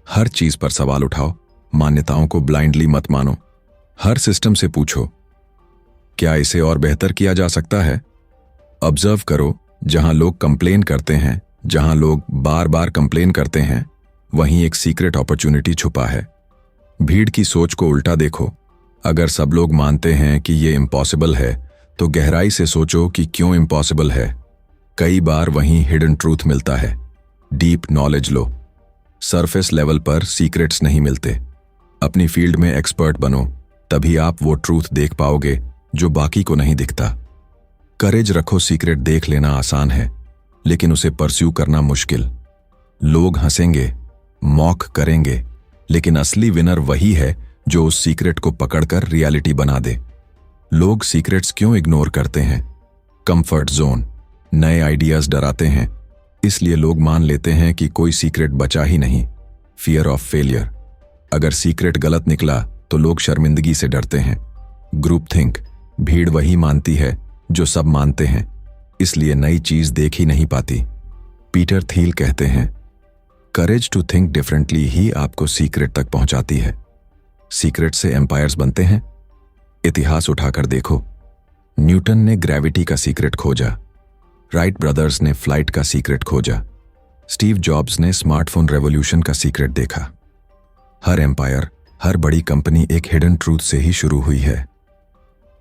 हर चीज पर सवाल उठाओ, मान्यताओं को ब्लाइंडली मत मानो। हर सिस्टम से पूछो, क्या इसे और बेहतर किया जा सकता है? ऑब्जर्व करो, जहां लोग कंप्लेन करते हैं, जहां लोग बार बार कंप्लेन करते हैं, वहीं एक सीक्रेट अपॉर्चुनिटी छुपा है। भीड़ की सोच को उल्टा देखो। अगर सब लोग मानते हैं कि ये इम्पॉसिबल है, तो गहराई से सोचो कि क्यों इम्पॉसिबल है। कई बार वहीं हिडन ट्रूथ मिलता है। डीप नॉलेज लो। सरफेस लेवल पर सीक्रेट्स नहीं मिलते। अपनी फील्ड में एक्सपर्ट बनो, तभी आप वो ट्रूथ देख पाओगे जो बाकी को नहीं दिखता। करेज रखो। सीक्रेट देख लेना आसान है, लेकिन उसे परस्यू करना मुश्किल। लोग हंसेंगे, मॉक करेंगे, लेकिन असली विनर वही है जो उस सीक्रेट को पकड़कर रियलिटी बना दे। लोग सीक्रेट्स क्यों इग्नोर करते हैं? Comfort zone. नए आइडियाज डराते हैं, इसलिए लोग मान लेते हैं कि कोई सीक्रेट बचा ही नहीं। Fear of failure. अगर सीक्रेट गलत निकला तो लोग शर्मिंदगी से डरते हैं। Group think. भीड़ वही मानती है जो सब मानते हैं, इसलिए नई चीज देख ही नहीं पाती। पीटर थील कहते हैं, करेज टू थिंक डिफरेंटली ही आपको सीक्रेट तक पहुंचाती है। सीक्रेट से एम्पायर्स बनते हैं। इतिहास उठाकर देखो। न्यूटन ने ग्रेविटी का सीक्रेट खोजा। राइट ब्रदर्स ने फ्लाइट का सीक्रेट खोजा। स्टीव जॉब्स ने स्मार्टफोन रेवोल्यूशन का सीक्रेट देखा। हर एम्पायर, हर बड़ी कंपनी एक हिडन ट्रूथ से ही शुरू हुई है।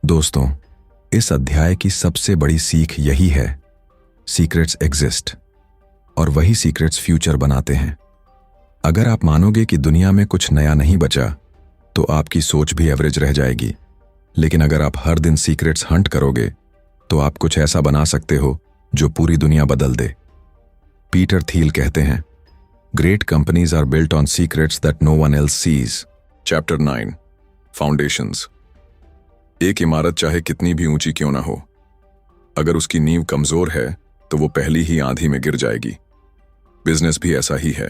दोस्तों, इस अध्याय की सबसे बड़ी सीख यही है, सीक्रेट्स एग्जिस्ट, और वही सीक्रेट्स फ्यूचर बनाते हैं। अगर आप मानोगे कि दुनिया में कुछ नया नहीं बचा, तो आपकी सोच भी एवरेज रह जाएगी। लेकिन अगर आप हर दिन सीक्रेट्स हंट करोगे, तो आप कुछ ऐसा बना सकते हो जो पूरी दुनिया बदल दे। पीटर थील कहते हैं, great companies are built on secrets that no one else sees. Chapter 9, foundations. एक इमारत चाहे कितनी भी ऊंची क्यों ना हो, अगर उसकी नींव कमजोर है तो वो पहली ही आंधी में गिर जाएगी। बिजनेस भी ऐसा ही है।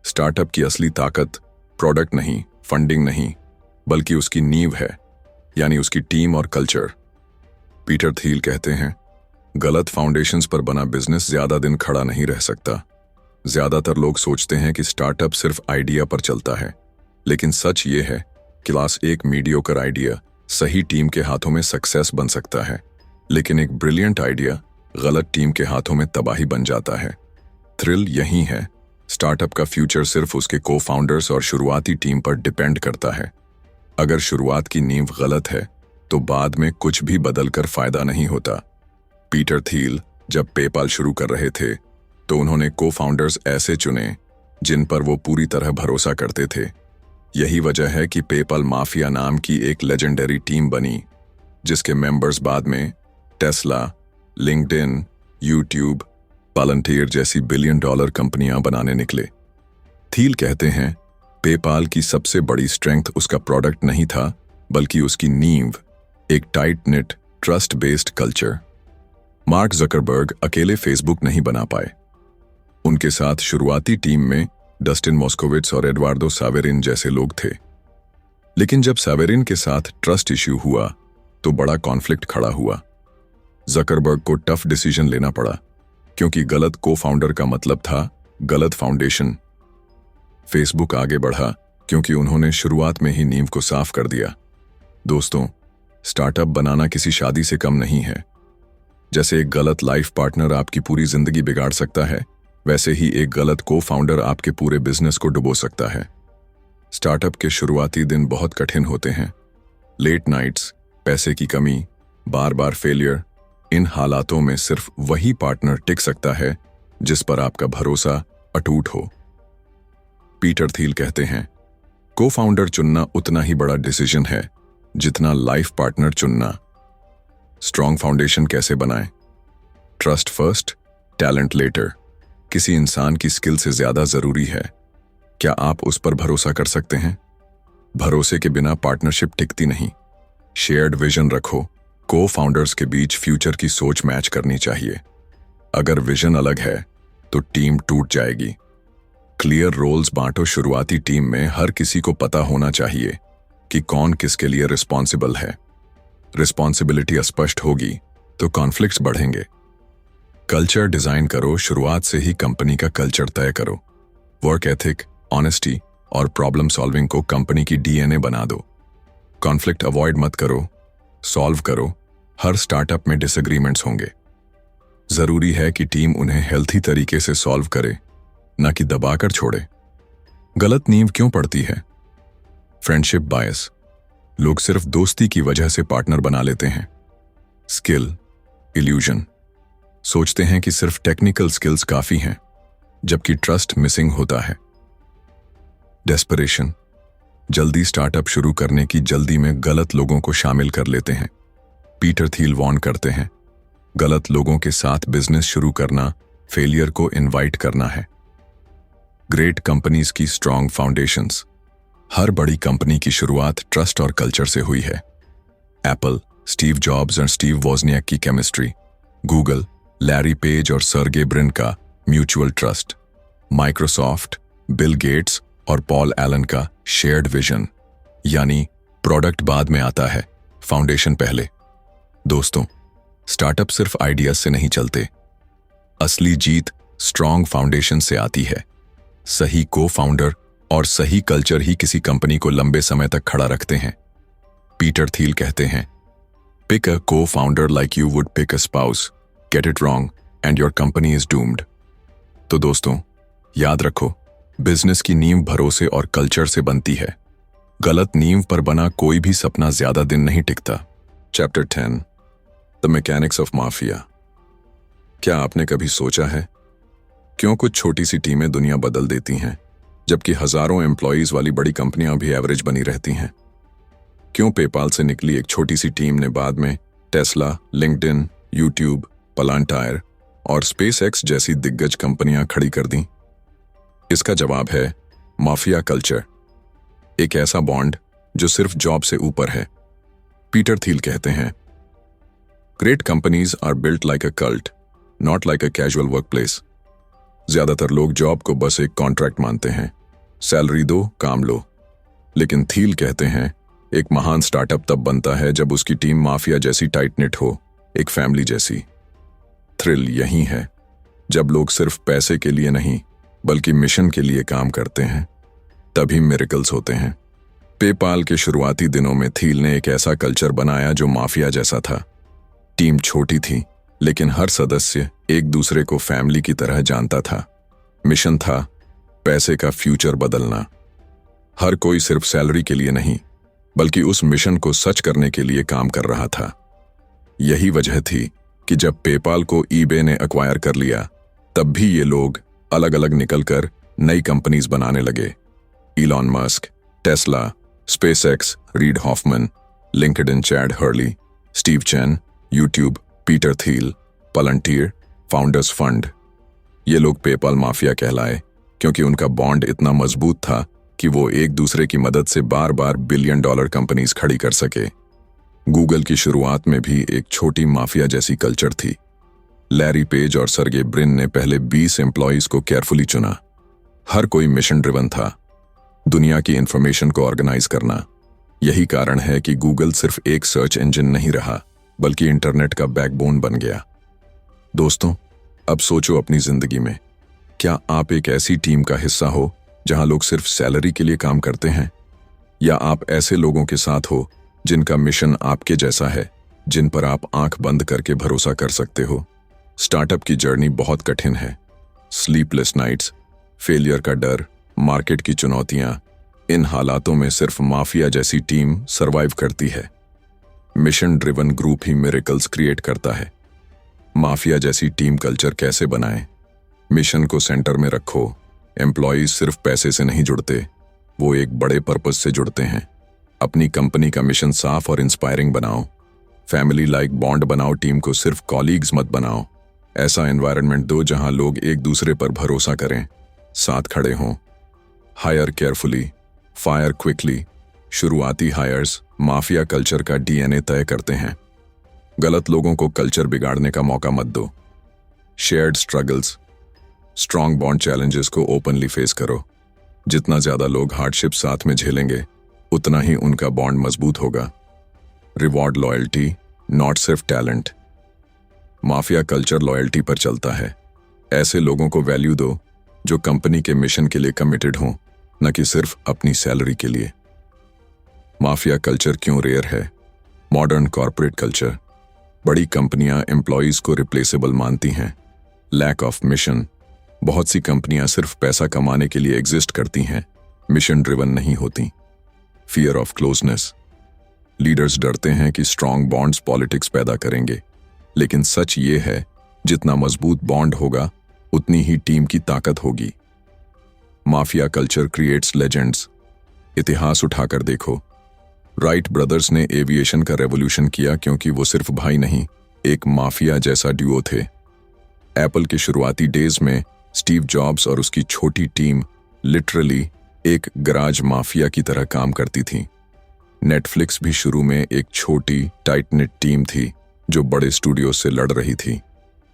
स्टार्टअप की असली ताकत प्रोडक्ट नहीं, फंडिंग नहीं, बल्कि उसकी नींव है, यानी उसकी टीम और कल्चर। पीटर थील कहते हैं, गलत फाउंडेशंस पर बना बिजनेस ज्यादा दिन खड़ा नहीं रह सकता। ज्यादातर लोग सोचते हैं कि स्टार्टअप सिर्फ आइडिया पर चलता है, लेकिन सच ये है, क्लास एक मीडियोकर आइडिया सही टीम के हाथों में सक्सेस बन सकता है, लेकिन एक ब्रिलियंट आइडिया गलत टीम के हाथों में तबाही बन जाता है। थ्रिल यही है। स्टार्टअप का फ्यूचर सिर्फ उसके को-फाउंडर्स और शुरुआती टीम पर डिपेंड करता है। अगर शुरुआत की नींव गलत है, तो बाद में कुछ भी बदलकर फायदा नहीं होता। पीटर थील जब पेपाल शुरू कर रहे थे, तो उन्होंने को-फाउंडर्स ऐसे चुने जिन पर वो पूरी तरह भरोसा करते थे। यही वजह है कि पेपाल माफिया नाम की एक लेजेंडरी टीम बनी, जिसके मेंबर्स बाद में टेस्ला, लिंक्डइन, यूट्यूब, पालंटियर जैसी बिलियन डॉलर कंपनियां बनाने निकले। थील कहते हैं, पेपाल की सबसे बड़ी स्ट्रेंथ उसका प्रोडक्ट नहीं था, बल्कि उसकी नींव, एक tight knit, trust based culture. Mark Zuckerberg अकेले फेसबुक नहीं बना पाए। उनके साथ शुरुआती टीम में डस्टिन मॉस्कोविट्स और एडवार्डो सावेरिन जैसे लोग थे। लेकिन जब सावेरिन के साथ ट्रस्ट इश्यू हुआ, तो बड़ा कॉन्फ्लिक्ट खड़ा हुआ। जकरबर्ग को टफ डिसीजन लेना पड़ा, क्योंकि गलत को फाउंडर का मतलब था गलत फाउंडेशन। फेसबुक आगे बढ़ा क्योंकि उन्होंने शुरुआत में ही नींव को साफ कर दिया। दोस्तों, स्टार्टअप बनाना किसी शादी से कम नहीं है। जैसे एक गलत लाइफ पार्टनर आपकी पूरी जिंदगी बिगाड़ सकता है, वैसे ही एक गलत को फाउंडर आपके पूरे बिजनेस को डुबो सकता है। स्टार्टअप के शुरुआती दिन बहुत कठिन होते हैं। लेट नाइट्स, पैसे की कमी, बार बार फेलियर। इन हालातों में सिर्फ वही पार्टनर टिक सकता है जिस पर आपका भरोसा अटूट हो। पीटर थील कहते हैं, को फाउंडर चुनना उतना ही बड़ा डिसीजन है जितना लाइफ पार्टनर चुनना। स्ट्रॉन्ग फाउंडेशन कैसे बनाएं? Trust first, talent later. किसी इंसान की स्किल से ज्यादा जरूरी है क्या आप उस पर भरोसा कर सकते हैं। भरोसे के बिना पार्टनरशिप टिकती नहीं। शेयर्ड विजन रखो। को फाउंडर्स के बीच फ्यूचर की सोच मैच करनी चाहिए। अगर विजन अलग है तो टीम टूट जाएगी। क्लियर रोल्स बांटो। शुरुआती टीम में हर किसी को पता होना चाहिए कि कौन किसके लिए रिस्पॉन्सिबल है। रिस्पॉन्सिबिलिटी अस्पष्ट होगी तो कॉन्फ्लिक्ट्स बढ़ेंगे। कल्चर डिजाइन करो। शुरुआत से ही कंपनी का कल्चर तय करो। वर्क एथिक, ऑनेस्टी और प्रॉब्लम सॉल्विंग को कंपनी की डीएनए बना दो। कॉन्फ्लिक्ट अवॉइड मत करो, सॉल्व करो। हर स्टार्टअप में डिसएग्रीमेंट्स होंगे। जरूरी है कि टीम उन्हें हेल्थी तरीके से सॉल्व करे, न कि दबाकर छोड़े। गलत नींव क्यों पड़ती है? फ्रेंडशिप बायस। लोग सिर्फ दोस्ती की वजह से पार्टनर बना लेते हैं। Skill illusion. सोचते हैं कि सिर्फ टेक्निकल स्किल्स काफी हैं, जबकि ट्रस्ट मिसिंग होता है। डेस्परेशन। जल्दी स्टार्टअप शुरू करने की जल्दी में गलत लोगों को शामिल कर लेते हैं। पीटर थील वार्न करते हैं, गलत लोगों के साथ बिजनेस शुरू करना फेलियर को इनवाइट करना है। ग्रेट कंपनीज की स्ट्रॉन्ग फाउंडेशंस। हर बड़ी कंपनी की शुरुआत ट्रस्ट और कल्चर से हुई है। एप्पल, स्टीव जॉब्स और स्टीव वोजनियाक की केमिस्ट्री। गूगल, लैरी पेज और सर्गे ब्रिन का mutual trust. Microsoft, Bill Gates और पॉल एलन का शेयर्ड विजन। यानी प्रोडक्ट बाद में आता है, फाउंडेशन पहले। दोस्तों, स्टार्टअप सिर्फ आइडियाज से नहीं चलते। असली जीत स्ट्रॉन्ग फाउंडेशन से आती है। सही को फाउंडर और सही कल्चर ही किसी कंपनी को लंबे समय तक खड़ा रखते हैं। पीटर थील कहते हैं, pick a co founder like you would pick a spouse. Get it wrong and your company is doomed. तो दोस्तों, याद रखो, बिजनेस की नींव भरोसे और कल्चर से बनती है। गलत नींव पर बना कोई भी सपना ज्यादा दिन नहीं टिकता। Chapter 10, the mechanics of mafia. क्या आपने कभी सोचा है क्यों कुछ छोटी सी टीमें दुनिया बदल देती हैं, जबकि हजारों एम्प्लॉयज वाली बड़ी कंपनियां भी एवरेज बनी रहती हैं? क्यों पेपाल से निकली एक छोटी सी टीम ने बाद में टेस्ला, लिंक्डइन, यूट्यूब, पलांटायर और स्पेसएक्स जैसी दिग्गज कंपनियां खड़ी कर दी? इसका जवाब है माफिया कल्चर। एक ऐसा बॉन्ड जो सिर्फ जॉब से ऊपर है। पीटर थील कहते हैं, great companies are built like a cult, not like a casual work place. ज्यादातर लोग जॉब को बस एक कॉन्ट्रैक्ट मानते हैं, सैलरी दो, काम लो। लेकिन थील कहते हैं, एक महान स्टार्टअप तब बनता है जब उसकी टीम माफिया जैसी टाइट निट हो, एक फैमिली जैसी। थ्रिल यही है, जब लोग सिर्फ पैसे के लिए नहीं बल्कि मिशन के लिए काम करते हैं, तभी मिरेकल्स होते हैं। पेपाल के शुरुआती दिनों में थील ने एक ऐसा कल्चर बनाया जो माफिया जैसा था। टीम छोटी थी, लेकिन हर सदस्य एक दूसरे को फैमिली की तरह जानता था। मिशन था पैसे का फ्यूचर बदलना। हर कोई सिर्फ सैलरी के लिए नहीं, बल्कि उस मिशन को सच करने के लिए काम कर रहा था। यही वजह थी कि जब पेपाल को ईबे ने एक्वायर कर लिया, तब भी ये लोग अलग अलग निकलकर नई कंपनीज बनाने लगे। Elon Musk, Tesla, SpaceX, Reid Hoffman, LinkedIn, Chad Hurley, Steve Chen, YouTube, Peter Thiel, Palantir, founders fund. ये लोग पेपाल माफिया कहलाए क्योंकि उनका बॉन्ड इतना मजबूत था कि वो एक दूसरे की मदद से बार बार बिलियन डॉलर कंपनीज खड़ी कर सके। गूगल की शुरुआत में भी एक छोटी माफिया जैसी कल्चर थी। लैरी पेज और सर्गे ब्रिन ने पहले 20 एम्प्लॉयज को केयरफुली चुना। हर कोई मिशन ड्रिवन था, दुनिया की इंफॉर्मेशन को ऑर्गेनाइज करना। यही कारण है कि गूगल सिर्फ एक सर्च इंजन नहीं रहा, बल्कि इंटरनेट का बैकबोन बन गया। दोस्तों, अब सोचो अपनी जिंदगी में, क्या आप एक ऐसी टीम का हिस्सा हो जहां लोग सिर्फ सैलरी के लिए काम करते हैं, या आप ऐसे लोगों के साथ हो जिनका मिशन आपके जैसा है, जिन पर आप आंख बंद करके भरोसा कर सकते हो। स्टार्टअप की जर्नी बहुत कठिन है। स्लीपलेस नाइट्स, फेलियर का डर, मार्केट की चुनौतियां, इन हालातों में सिर्फ माफिया जैसी टीम सरवाइव करती है। मिशन ड्रिवन ग्रुप ही मिरेकल्स क्रिएट करता है। माफिया जैसी टीम कल्चर कैसे बनाएं? मिशन को सेंटर में रखो। एम्प्लॉयज सिर्फ पैसे से नहीं जुड़ते, वो एक बड़े पर्पस से जुड़ते हैं। अपनी कंपनी का मिशन साफ और इंस्पायरिंग बनाओ। फैमिली लाइक बॉन्ड बनाओ, टीम को सिर्फ कॉलीग्स मत बनाओ। ऐसा एनवायरनमेंट दो जहां लोग एक दूसरे पर भरोसा करें, साथ खड़े हों। Hire carefully, fire quickly. शुरुआती हायर्स माफिया कल्चर का डीएनए तय करते हैं। गलत लोगों को कल्चर बिगाड़ने का मौका मत दो। Shared struggles, strong bond challenges को ओपनली फेस करो। जितना ज्यादा लोग हार्डशिप साथ में झेलेंगे, उतना ही उनका बॉन्ड मजबूत होगा। रिवॉर्ड लॉयल्टी, नॉट सिर्फ टैलेंट। माफिया कल्चर लॉयल्टी पर चलता है। ऐसे लोगों को वैल्यू दो जो कंपनी के मिशन के लिए कमिटेड हों, न कि सिर्फ अपनी सैलरी के लिए। माफिया कल्चर क्यों रेयर है? मॉडर्न कॉर्पोरेट कल्चर, बड़ी कंपनियां एम्प्लॉयज को रिप्लेसेबल मानती हैं। लैक ऑफ मिशन, बहुत सी कंपनियां सिर्फ पैसा कमाने के लिए एग्जिस्ट करती हैं, मिशन ड्रिवन नहीं होती। फियर ऑफ क्लोजनेस, लीडर्स डरते हैं कि स्ट्रॉन्ग बॉन्ड्स पॉलिटिक्स पैदा करेंगे, लेकिन सच ये है, जितना मजबूत बॉन्ड होगा उतनी ही टीम की ताकत होगी। Mafia culture creates legends. इतिहास उठाकर देखो, राइट ब्रदर्स ने एविएशन का रेवोल्यूशन किया क्योंकि वो सिर्फ भाई नहीं, एक माफिया जैसा ड्यूओ थे। एप्पल के शुरुआती डेज में स्टीव जॉब्स और उसकी छोटी टीम लिटरली एक गराज माफिया की तरह काम करती थी। नेटफ्लिक्स भी शुरू में एक छोटी टाइट निट टीम थी जो बड़े स्टूडियो से लड़ रही थी।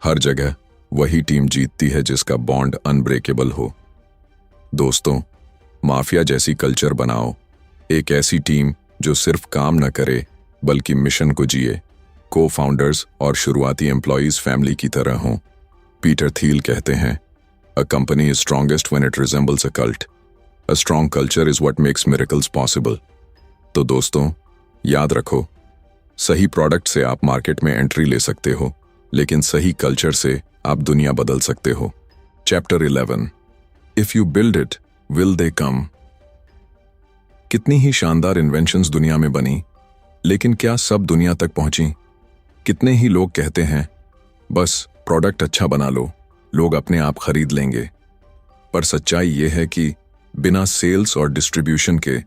हर जगह वही टीम जीतती है जिसका बॉन्ड अनब्रेकेबल हो। दोस्तों, माफिया जैसी कल्चर बनाओ, एक ऐसी टीम जो सिर्फ काम न करे बल्कि मिशन को जिए। को फाउंडर्स और शुरुआती एम्प्लॉयज फैमिली की तरह हों। पीटर थील कहते हैं, a company is strongest when it resembles a cult. A strong culture is what makes miracles possible. तो दोस्तों, याद रखो, सही प्रोडक्ट से आप मार्केट में एंट्री ले सकते हो, लेकिन सही कल्चर से आप दुनिया बदल सकते हो। Chapter 11, if you build it will they come. कितनी ही शानदार इन्वेंशंस दुनिया में बनी, लेकिन क्या सब दुनिया तक पहुंची? कितने ही लोग कहते हैं, बस प्रोडक्ट अच्छा बना लो, लोग अपने आप खरीद लेंगे। पर सच्चाई यह है कि बिना सेल्स और डिस्ट्रीब्यूशन के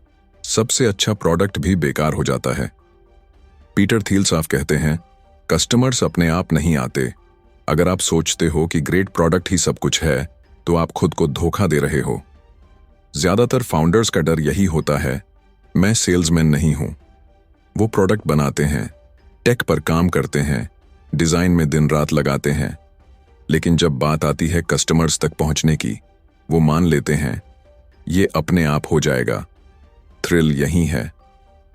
सबसे अच्छा प्रोडक्ट भी बेकार हो जाता है। पीटर थील साफ कहते हैं, कस्टमर्स अपने आप नहीं आते। अगर आप सोचते हो कि ग्रेट प्रोडक्ट ही सब कुछ है, तो आप खुद को धोखा दे रहे हो। ज्यादातर फाउंडर्स का डर यही होता है, मैं सेल्समैन नहीं हूं। वो प्रोडक्ट बनाते हैं, टेक पर काम करते हैं, डिजाइन में दिन रात लगाते हैं, लेकिन जब बात आती है कस्टमर्स तक पहुंचने की, वो मान लेते हैं ये अपने आप हो जाएगा। थ्रिल यही है।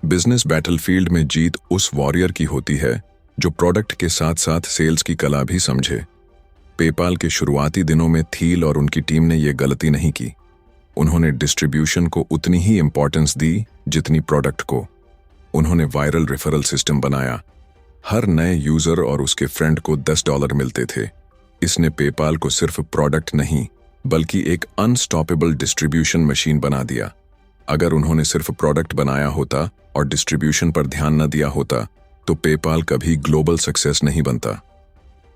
बिजनेस बैटलफील्ड में जीत उस वॉरियर की होती है जो प्रोडक्ट के साथ साथ सेल्स की कला भी समझे। पेपाल के शुरुआती दिनों में थील और उनकी टीम ने यह गलती नहीं की। उन्होंने डिस्ट्रीब्यूशन को उतनी ही इंपॉर्टेंस दी जितनी प्रोडक्ट को। उन्होंने वायरल रेफरल सिस्टम बनाया। हर नए यूजर और उसके फ्रेंड को $10 मिलते थे। इसने पेपाल को सिर्फ प्रोडक्ट नहीं, बल्कि एक अनस्टॉपेबल डिस्ट्रीब्यूशन मशीन बना दिया। अगर उन्होंने सिर्फ प्रोडक्ट बनाया होता और डिस्ट्रीब्यूशन पर ध्यान न दिया होता, तो पेपाल कभी ग्लोबल सक्सेस नहीं बनता।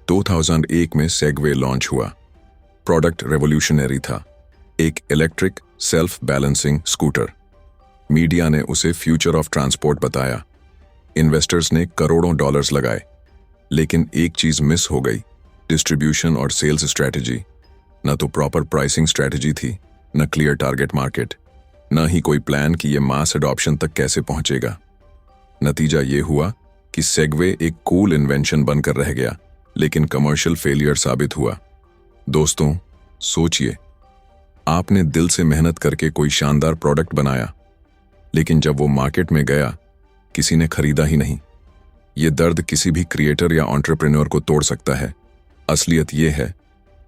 2001 में सेगवे लॉन्च हुआ। प्रोडक्ट रेवोल्यूशनरी था, एक electric self balancing scooter. Media ने उसे फ्यूचर ऑफ ट्रांसपोर्ट बताया। इन्वेस्टर्स ने करोड़ों डॉलर्स लगाए, लेकिन एक चीज मिस हो गई, डिस्ट्रीब्यूशन और सेल्स स्ट्रैटेजी। न तो प्रॉपर प्राइसिंग स्ट्रैटेजी थी, न क्लियर टारगेट मार्केट, न ही कोई प्लान कि यह मास अडॉप्शन तक कैसे पहुंचेगा। नतीजा ये हुआ कि सेगवे एक कूल इन्वेंशन बनकर रह गया, लेकिन कमर्शियल फेलियर साबित हुआ। दोस्तों, सोचिए, आपने दिल से मेहनत करके कोई शानदार प्रोडक्ट बनाया, लेकिन जब वो मार्केट में गया, किसी ने खरीदा ही नहीं। ये दर्द किसी भी क्रिएटर या एंटरप्रेन्योर को तोड़ सकता है। असलियत ये है,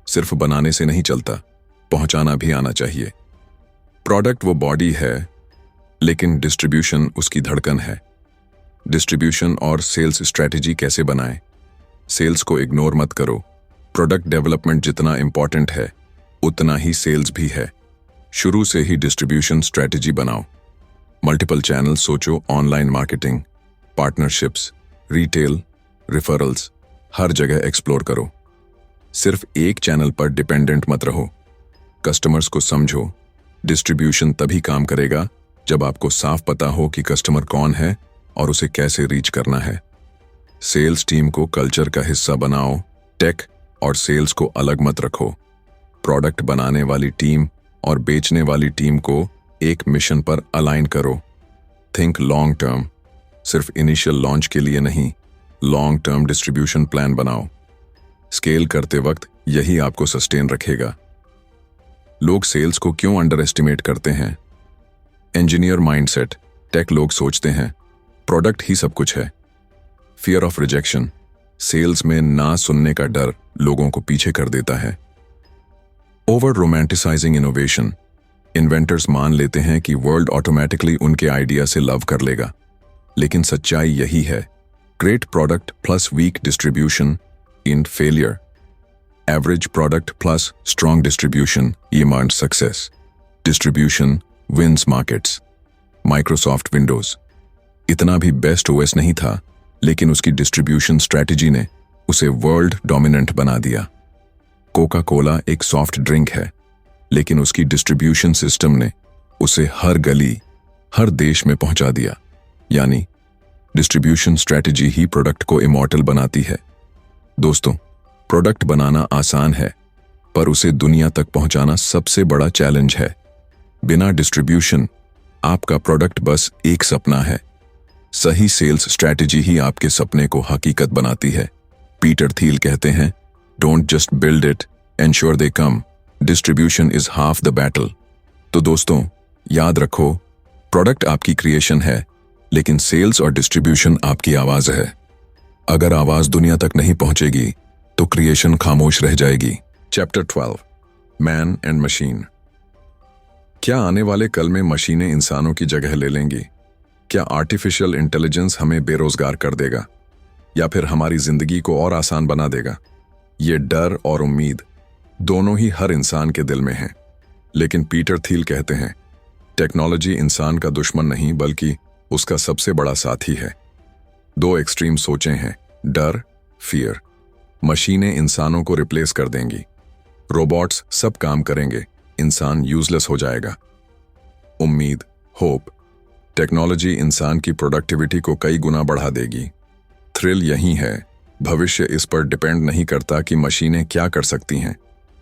सिर्फ बनाने से नहीं चलता, पहुंचाना भी आना चाहिए। प्रोडक्ट वो बॉडी है, लेकिन डिस्ट्रीब्यूशन उसकी धड़कन है। डिस्ट्रीब्यूशन और सेल्स स्ट्रैटेजी कैसे बनाएं? सेल्स को इग्नोर मत करो। प्रोडक्ट डेवलपमेंट जितना इंपॉर्टेंट है, उतना ही सेल्स भी है। शुरू से ही डिस्ट्रीब्यूशन स्ट्रैटेजी बनाओ। मल्टीपल चैनल सोचो, online marketing, partnerships, retail, referrals, हर जगह एक्सप्लोर करो। सिर्फ एक चैनल पर डिपेंडेंट मत रहो। कस्टमर्स को समझो। डिस्ट्रीब्यूशन तभी काम करेगा जब आपको साफ पता हो कि कस्टमर कौन है और उसे कैसे रीच करना है। सेल्स टीम को कल्चर का हिस्सा बनाओ। टेक और सेल्स को अलग मत रखो। प्रोडक्ट बनाने वाली टीम और बेचने वाली टीम को एक मिशन पर अलाइन करो। थिंक लॉन्ग टर्म, सिर्फ इनिशियल लॉन्च के लिए नहीं, लॉन्ग टर्म डिस्ट्रीब्यूशन प्लान बनाओ। स्केल करते वक्त यही आपको सस्टेन रखेगा। लोग सेल्स को क्यों अंडर एस्टिमेट करते हैं? Engineer mindset. टेक लोग सोचते हैं प्रोडक्ट ही सब कुछ है। Fear of rejection. सेल्स में ना सुनने का डर लोगों को पीछे कर देता है। Over romanticising innovation. इन्वेंटर्स मान लेते हैं कि वर्ल्ड ऑटोमेटिकली उनके आइडिया से लव कर लेगा, लेकिन सच्चाई यही है, great product plus weak distribution in failure. Average product plus strong distribution yields success. Distribution wins markets. Microsoft Windows इतना भी बेस्ट ओएस नहीं था, लेकिन उसकी डिस्ट्रीब्यूशन स्ट्रैटेजी ने उसे वर्ल्ड डोमिनेंट बना दिया। कोका कोला एक सॉफ्ट ड्रिंक है, लेकिन उसकी डिस्ट्रीब्यूशन सिस्टम ने उसे हर गली, हर देश में पहुंचा दिया। यानी डिस्ट्रीब्यूशन स्ट्रैटेजी ही प्रोडक्ट को इमॉर्टल बनाती है। दोस्तों, प्रोडक्ट बनाना आसान है, पर उसे दुनिया तक पहुंचाना सबसे बड़ा चैलेंज है। बिना डिस्ट्रीब्यूशन आपका प्रोडक्ट बस एक सपना है। सही सेल्स स्ट्रैटेजी ही आपके सपने को हकीकत बनाती है। पीटर थील कहते हैं, don't just build it, ensure they come. Distribution is half the battle. तो दोस्तों, याद रखो, प्रोडक्ट आपकी क्रिएशन है, लेकिन सेल्स और डिस्ट्रीब्यूशन आपकी आवाज है। अगर आवाज दुनिया तक नहीं पहुंचेगी तो क्रिएशन खामोश रह जाएगी। Chapter 12, man and machine. क्या आने वाले कल में मशीनें इंसानों की जगह ले लेंगी? क्या आर्टिफिशियल इंटेलिजेंस हमें बेरोजगार कर देगा, या फिर हमारी जिंदगी को और आसान बना देगा? ये डर और उम्मीद दोनों ही हर इंसान के दिल में हैं। लेकिन पीटर थील कहते हैं, टेक्नोलॉजी इंसान का दुश्मन नहीं, बल्कि उसका सबसे बड़ा साथी है। दो एक्सट्रीम सोचें हैं, डर, फियर। मशीनें इंसानों को रिप्लेस कर देंगी, रोबोट्स सब काम करेंगे, इंसान यूजलेस हो जाएगा। उम्मीद, होप, टेक्नोलॉजी इंसान की प्रोडक्टिविटी को कई गुना बढ़ा देगी। थ्रिल यही है, भविष्य इस पर डिपेंड नहीं करता कि मशीनें क्या कर सकती हैं,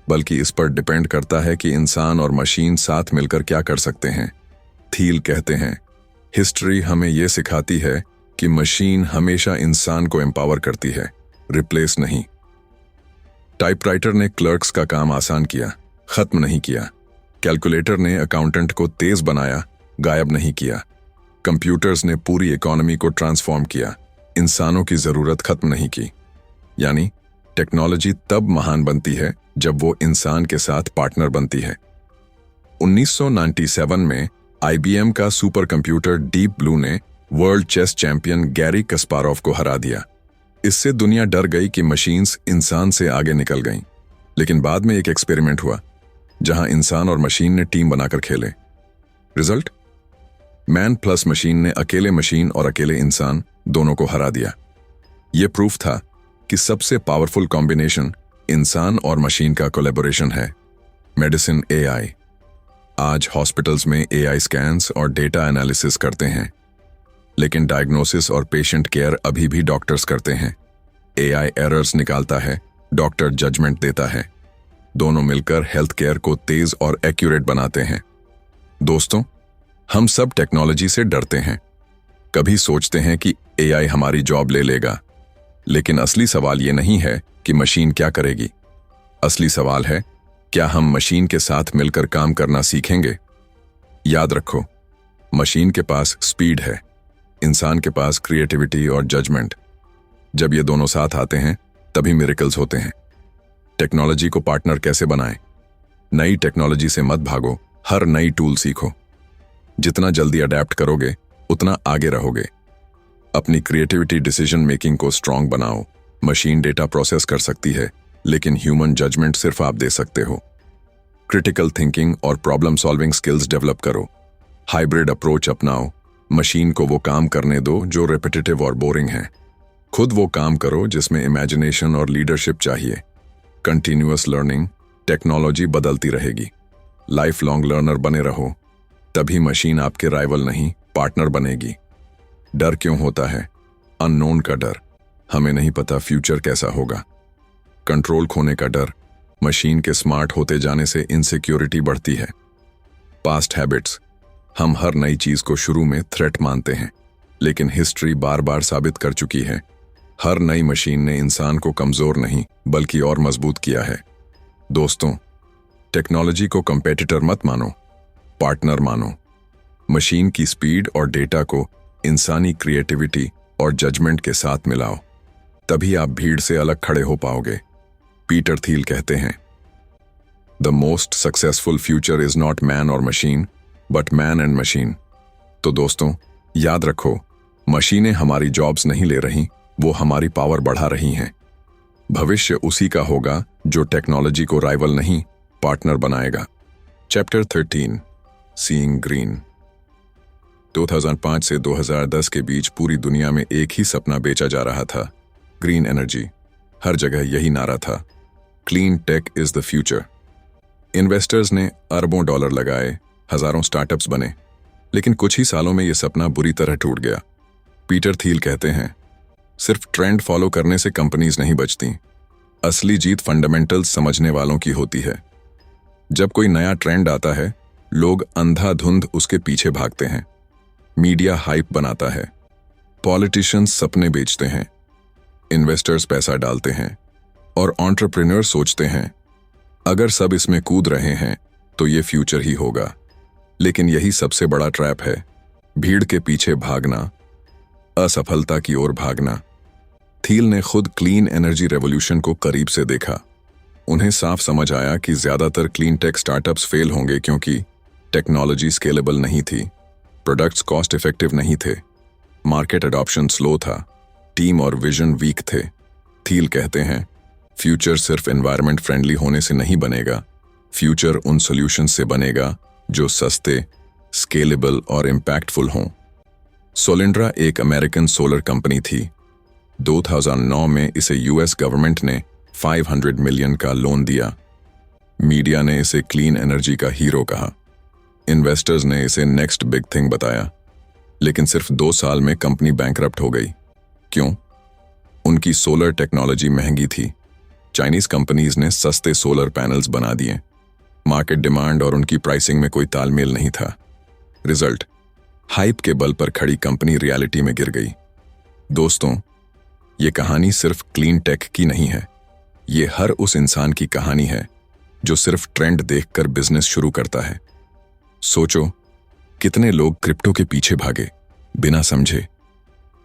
बल्कि इस पर डिपेंड करता है कि इंसान और मशीन साथ मिलकर क्या कर सकते हैं। थील कहते हैं, हिस्ट्री हमें यह सिखाती है कि मशीन हमेशा इंसान को एम्पावर करती है, रिप्लेस नहीं। टाइपराइटर ने क्लर्क्स का काम आसान किया, खत्म नहीं किया। कैलकुलेटर ने अकाउंटेंट को तेज बनाया, गायब नहीं किया। कंप्यूटर्स ने पूरी इकोनॉमी को ट्रांसफॉर्म किया, इंसानों की जरूरत खत्म नहीं की। यानी टेक्नोलॉजी तब महान बनती है जब वो इंसान के साथ पार्टनर बनती है। 1997 में IBM का सुपर कंप्यूटर डीप ब्लू ने वर्ल्ड चेस चैंपियन गैरी कस्पारोव को हरा दिया। इससे दुनिया डर गई कि मशीन्स इंसान से आगे निकल गईं। लेकिन बाद में एक एक्सपेरिमेंट हुआ जहां इंसान और मशीन ने टीम बनाकर खेले। रिजल्ट, मैन प्लस मशीन ने अकेले मशीन और अकेले इंसान दोनों को हरा दिया। यह प्रूफ था कि सबसे पावरफुल कॉम्बिनेशन इंसान और मशीन का कोलैबोरेशन है। Medicine, AI। आज हॉस्पिटल्स में AI स्कैन्स और डेटा एनालिसिस करते हैं, लेकिन डायग्नोसिस और पेशेंट केयर अभी भी डॉक्टर्स करते हैं। AI एरर्स निकालता है, डॉक्टर जजमेंट देता है। दोनों मिलकर हेल्थ केयर को तेज और एक्यूरेट बनाते हैं। दोस्तों, हम सब टेक्नोलॉजी से डरते हैं। कभी सोचते हैं कि AI हमारी जॉब ले लेगा, लेकिन असली सवाल ये नहीं है कि मशीन क्या करेगी। असली सवाल है, क्या हम मशीन के साथ मिलकर काम करना सीखेंगे? याद रखो, मशीन के पास स्पीड है, इंसान के पास क्रिएटिविटी और जजमेंट। जब ये दोनों साथ आते हैं तभी मिरेकल्स होते हैं। टेक्नोलॉजी को पार्टनर कैसे बनाएं? नई टेक्नोलॉजी से मत भागो, हर नई टूल सीखो। जितना जल्दी अडेप्ट करोगे उतना आगे रहोगे। अपनी क्रिएटिविटी डिसीजन मेकिंग को स्ट्रांग बनाओ। मशीन डेटा प्रोसेस कर सकती है, लेकिन ह्यूमन जजमेंट सिर्फ आप दे सकते हो। क्रिटिकल थिंकिंग और प्रॉब्लम सॉल्विंग स्किल्स डेवलप करो। हाइब्रिड अप्रोच अपनाओ। मशीन को वो काम करने दो जो रेपिटेटिव और बोरिंग है। खुद वो काम करो जिसमें इमेजिनेशन और लीडरशिप चाहिए। कंटिन्यूअस लर्निंग, टेक्नोलॉजी बदलती रहेगी। लाइफ लॉन्ग लर्नर बने रहो, तभी मशीन आपके राइवल नहीं पार्टनर बनेगी। डर क्यों होता है? अननोन का डर, हमें नहीं पता फ्यूचर कैसा होगा। कंट्रोल खोने का डर, मशीन के स्मार्ट होते जाने से इनसिक्योरिटी बढ़ती है। पास्ट हैबिट्स, हम हर नई चीज को शुरू में थ्रेट मानते हैं, लेकिन हिस्ट्री बार बार साबित कर चुकी है हर नई मशीन ने इंसान को कमजोर नहीं बल्कि और मजबूत किया है। दोस्तों, टेक्नोलॉजी को कंपेटिटर मत मानो, पार्टनर मानो। मशीन की स्पीड और डेटा को इंसानी क्रिएटिविटी और जजमेंट के साथ मिलाओ, तभी आप भीड़ से अलग खड़े हो पाओगे। पीटर थील कहते हैं, the most successful future is not man और machine but man and machine. तो दोस्तों, याद रखो, मशीनें हमारी जॉब्स नहीं ले रही, वो हमारी पावर बढ़ा रही हैं। भविष्य उसी का होगा जो टेक्नोलॉजी को राइवल नहीं पार्टनर बनाएगा। Chapter 13, seeing green. 2005 से 2010 के बीच पूरी दुनिया में एक ही सपना बेचा जा रहा था, ग्रीन एनर्जी। हर जगह यही नारा था, clean tech is the future. Investors ने अरबों डॉलर लगाए, हजारों स्टार्टअप्स बने, लेकिन कुछ ही सालों में यह सपना बुरी तरह टूट गया। पीटर थील कहते हैं, सिर्फ ट्रेंड फॉलो करने से कंपनीज नहीं बचती, असली जीत फंडामेंटल्स समझने वालों की होती है। जब कोई नया ट्रेंड आता है, लोग अंधाधुंध उसके पीछे भागते हैं। मीडिया हाइप बनाता है, पॉलिटिशियंस सपने बेचते हैं, इन्वेस्टर्स पैसा डालते हैं और एंटरप्रेन्योर सोचते हैं अगर सब इसमें कूद रहे हैं तो ये फ्यूचर ही होगा। लेकिन यही सबसे बड़ा ट्रैप है, भीड़ के पीछे भागना, असफलता की ओर भागना। थील ने खुद क्लीन एनर्जी रेवोल्यूशन को करीब से देखा। उन्हें साफ समझ आया कि ज्यादातर क्लीन टेक स्टार्टअप्स फेल होंगे क्योंकि टेक्नोलॉजी स्केलेबल नहीं थी, प्रोडक्ट्स कॉस्ट इफेक्टिव नहीं थे, मार्केट अडॉप्शन स्लो था, टीम और विजन वीक थे। थील कहते हैं, फ्यूचर सिर्फ एनवायरनमेंट फ्रेंडली होने से नहीं बनेगा, फ्यूचर उन सॉल्यूशन से बनेगा जो सस्ते, स्केलेबल और इम्पैक्टफुल हों। सोलिंड्रा एक अमेरिकन सोलर कंपनी थी। 2009 में इसे यूएस गवर्नमेंट ने 500 मिलियन का लोन दिया। मीडिया ने इसे क्लीन एनर्जी का हीरो कहा, इन्वेस्टर्स ने इसे नेक्स्ट बिग थिंग बताया, लेकिन सिर्फ 2 साल में कंपनी बैंकरप्ट हो गई। क्यों? उनकी सोलर टेक्नोलॉजी महंगी थी। चाइनीज कंपनीज ने सस्ते सोलर पैनल्स बना दिए। मार्केट डिमांड और उनकी प्राइसिंग में कोई तालमेल नहीं था। रिजल्ट, हाइप के बल पर खड़ी कंपनी रियलिटी में गिर गई। दोस्तों, ये कहानी सिर्फ क्लीन टेक की नहीं है, ये हर उस इंसान की कहानी है जो सिर्फ ट्रेंड देखकर बिजनेस शुरू करता है। सोचो, कितने लोग क्रिप्टो के पीछे भागे बिना समझे,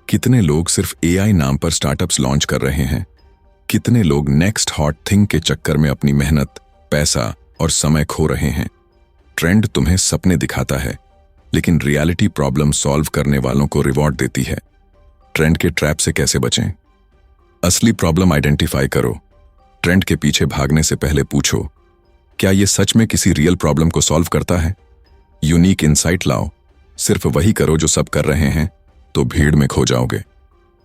कितने लोग सिर्फ एआई नाम पर स्टार्टअप्स लॉन्च कर रहे हैं, कितने लोग नेक्स्ट हॉट थिंग के चक्कर में अपनी मेहनत, पैसा और समय खो रहे हैं। ट्रेंड तुम्हें सपने दिखाता है, लेकिन रियलिटी प्रॉब्लम सॉल्व करने वालों को रिवॉर्ड देती है। ट्रेंड के ट्रैप से कैसे बचें? असली प्रॉब्लम आइडेंटिफाई करो। ट्रेंड के पीछे भागने से पहले पूछो, क्या यह सच में किसी रियल प्रॉब्लम को सॉल्व करता है? यूनिक इंसाइट लाओ। सिर्फ वही करो जो सब कर रहे हैं तो भीड़ में खो जाओगे।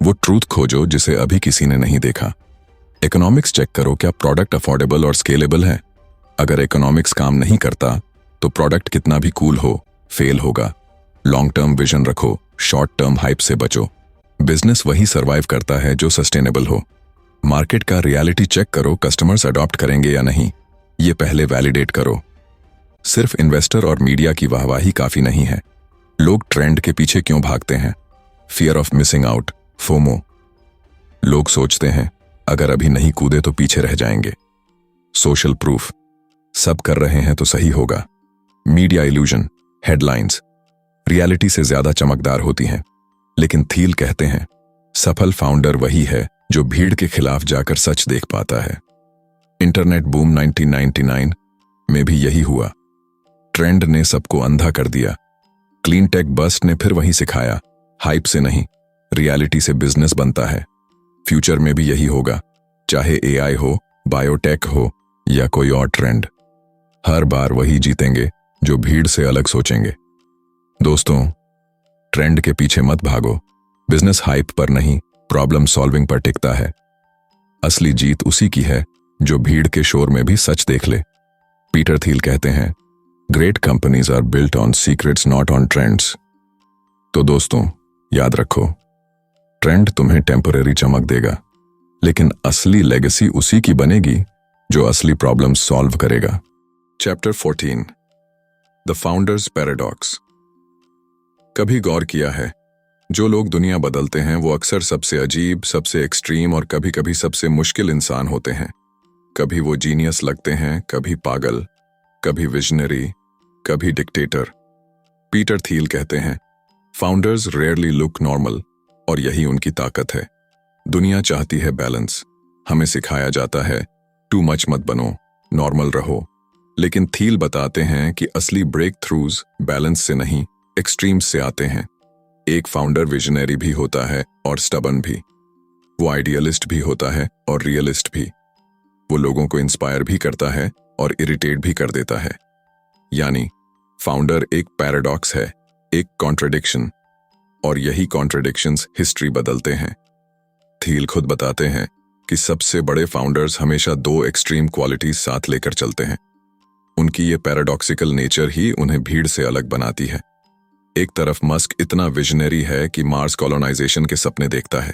वो ट्रूथ खोजो जिसे अभी किसी ने नहीं देखा। इकोनॉमिक्स चेक करो, क्या प्रोडक्ट अफोर्डेबल और स्केलेबल है? अगर इकोनॉमिक्स काम नहीं करता तो प्रोडक्ट कितना भी कूल हो, फेल होगा। लॉन्ग टर्म विजन रखो, शॉर्ट टर्म हाइप से बचो। बिजनेस वही सर्वाइव करता है जो सस्टेनेबल हो। मार्केट का रियलिटी चेक करो, कस्टमर्स अडॉप्ट करेंगे या नहीं, ये पहले वैलिडेट करो। सिर्फ इन्वेस्टर और मीडिया की वाहवाही काफी नहीं है। लोग ट्रेंड के पीछे क्यों भागते हैं? Fear of missing out, FOMO. लोग सोचते हैं अगर अभी नहीं कूदे तो पीछे रह जाएंगे। सोशल प्रूफ, सब कर रहे हैं तो सही होगा। मीडिया इल्यूजन, हेडलाइंस रियलिटी से ज्यादा चमकदार होती हैं। लेकिन थील कहते हैं, सफल फाउंडर वही है जो भीड़ के खिलाफ जाकर सच देख पाता है। इंटरनेट बूम 1999 में भी यही हुआ। ट्रेंड ने सबको अंधा कर दिया। क्लीन टेक बस्ट ने फिर वही सिखाया, हाइप से नहीं, रियलिटी से बिजनेस बनता है। फ्यूचर में भी यही होगा, चाहे एआई हो, बायोटेक हो या कोई और ट्रेंड। हर बार वही जीतेंगे जो भीड़ से अलग सोचेंगे। दोस्तों, ट्रेंड के पीछे मत भागो। बिजनेस हाइप पर नहीं, प्रॉब्लम सॉल्विंग पर टिकता है। असली जीत उसी की है जो भीड़ के शोर में भी सच देख ले। पीटर थील कहते हैं, great companies are built on secrets not on trends. तो दोस्तों, याद रखो, ट्रेंड तुम्हें टेम्परेरी चमक देगा, लेकिन असली लेगेसी उसी की बनेगी जो असली प्रॉब्लम सॉल्व करेगा। Chapter 14, the founders paradox. कभी गौर किया है, जो लोग दुनिया बदलते हैं वो अक्सर सबसे अजीब, सबसे एक्सट्रीम और कभी कभी सबसे मुश्किल इंसान होते हैं। कभी वो जीनियस लगते हैं, कभी पागल, कभी विजनरी, कभी डिक्टेटर। पीटर थील कहते हैं, फाउंडर्स रेयरली लुक नॉर्मल, और यही उनकी ताकत है। दुनिया चाहती है बैलेंस। हमें सिखाया जाता है, टू मच मत बनो, नॉर्मल रहो। लेकिन थील बताते हैं कि असली ब्रेक थ्रूज बैलेंस से नहीं, एक्सट्रीम्स से आते हैं। एक फाउंडर विजनरी भी होता है और स्टबन भी। वो आइडियलिस्ट भी होता है और रियलिस्ट भी। वो लोगों को इंस्पायर भी करता है और इरिटेट भी कर देता है। यानी फाउंडर एक पैराडॉक्स है, एक कॉन्ट्रडिक्शन, और यही कॉन्ट्रडिक्शंस हिस्ट्री बदलते हैं। थील खुद बताते हैं कि सबसे बड़े फाउंडर्स हमेशा दो एक्सट्रीम क्वालिटीज साथ लेकर चलते हैं। उनकी ये पैराडॉक्सिकल नेचर ही उन्हें भीड़ से अलग बनाती है। एक तरफ मस्क इतना विजनरी है कि मार्स कॉलोनाइजेशन के सपने देखता है।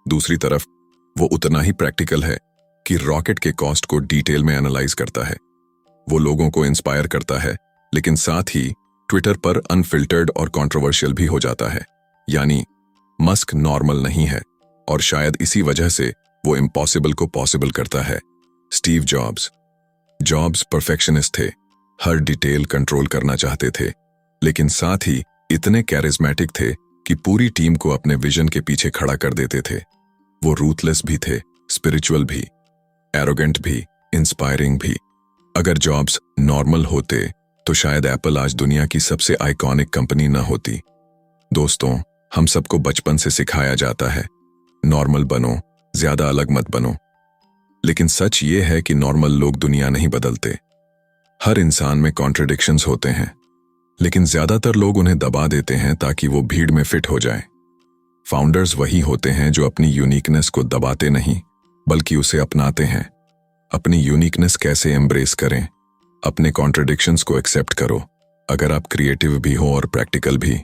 दूसरी तरफ वो उतना ही प्रैक्टिकल है कि रॉकेट के कॉस्ट को डिटेल में एनालाइज करता है। वो लोगों को इंस्पायर करता है, लेकिन साथ ही ट्विटर पर अनफिल्टर्ड और कंट्रोवर्शियल भी हो जाता है। यानी मस्क नॉर्मल नहीं है, और शायद इसी वजह से वो इम्पॉसिबल को पॉसिबल करता है। स्टीव जॉब्स परफेक्शनिस्ट थे, हर डिटेल कंट्रोल करना चाहते थे, लेकिन साथ ही इतने कैरिज्मेटिक थे कि पूरी टीम को अपने विजन के पीछे खड़ा कर देते थे। वो रूथलेस भी थे, स्पिरिचुअल भी, एरोगेंट भी, इंस्पायरिंग भी। अगर जॉब्स नॉर्मल होते तो शायद एप्पल आज दुनिया की सबसे आइकॉनिक कंपनी न होती। दोस्तों, हम सबको बचपन से सिखाया जाता है, नॉर्मल बनो, ज्यादा अलग मत बनो। लेकिन सच ये है कि नॉर्मल लोग दुनिया नहीं बदलते। हर इंसान में कॉन्ट्रडिक्शंस होते हैं, लेकिन ज्यादातर लोग उन्हें दबा देते हैं ताकि वो भीड़ में फिट हो जाए। फाउंडर्स वही होते हैं जो अपनी यूनिकनेस को दबाते नहीं, बल्कि उसे अपनाते हैं। अपनी यूनिकनेस कैसे एम्ब्रेस करें? अपने कॉन्ट्रडिक्शंस को एक्सेप्ट करो। अगर आप क्रिएटिव भी हो और प्रैक्टिकल भी,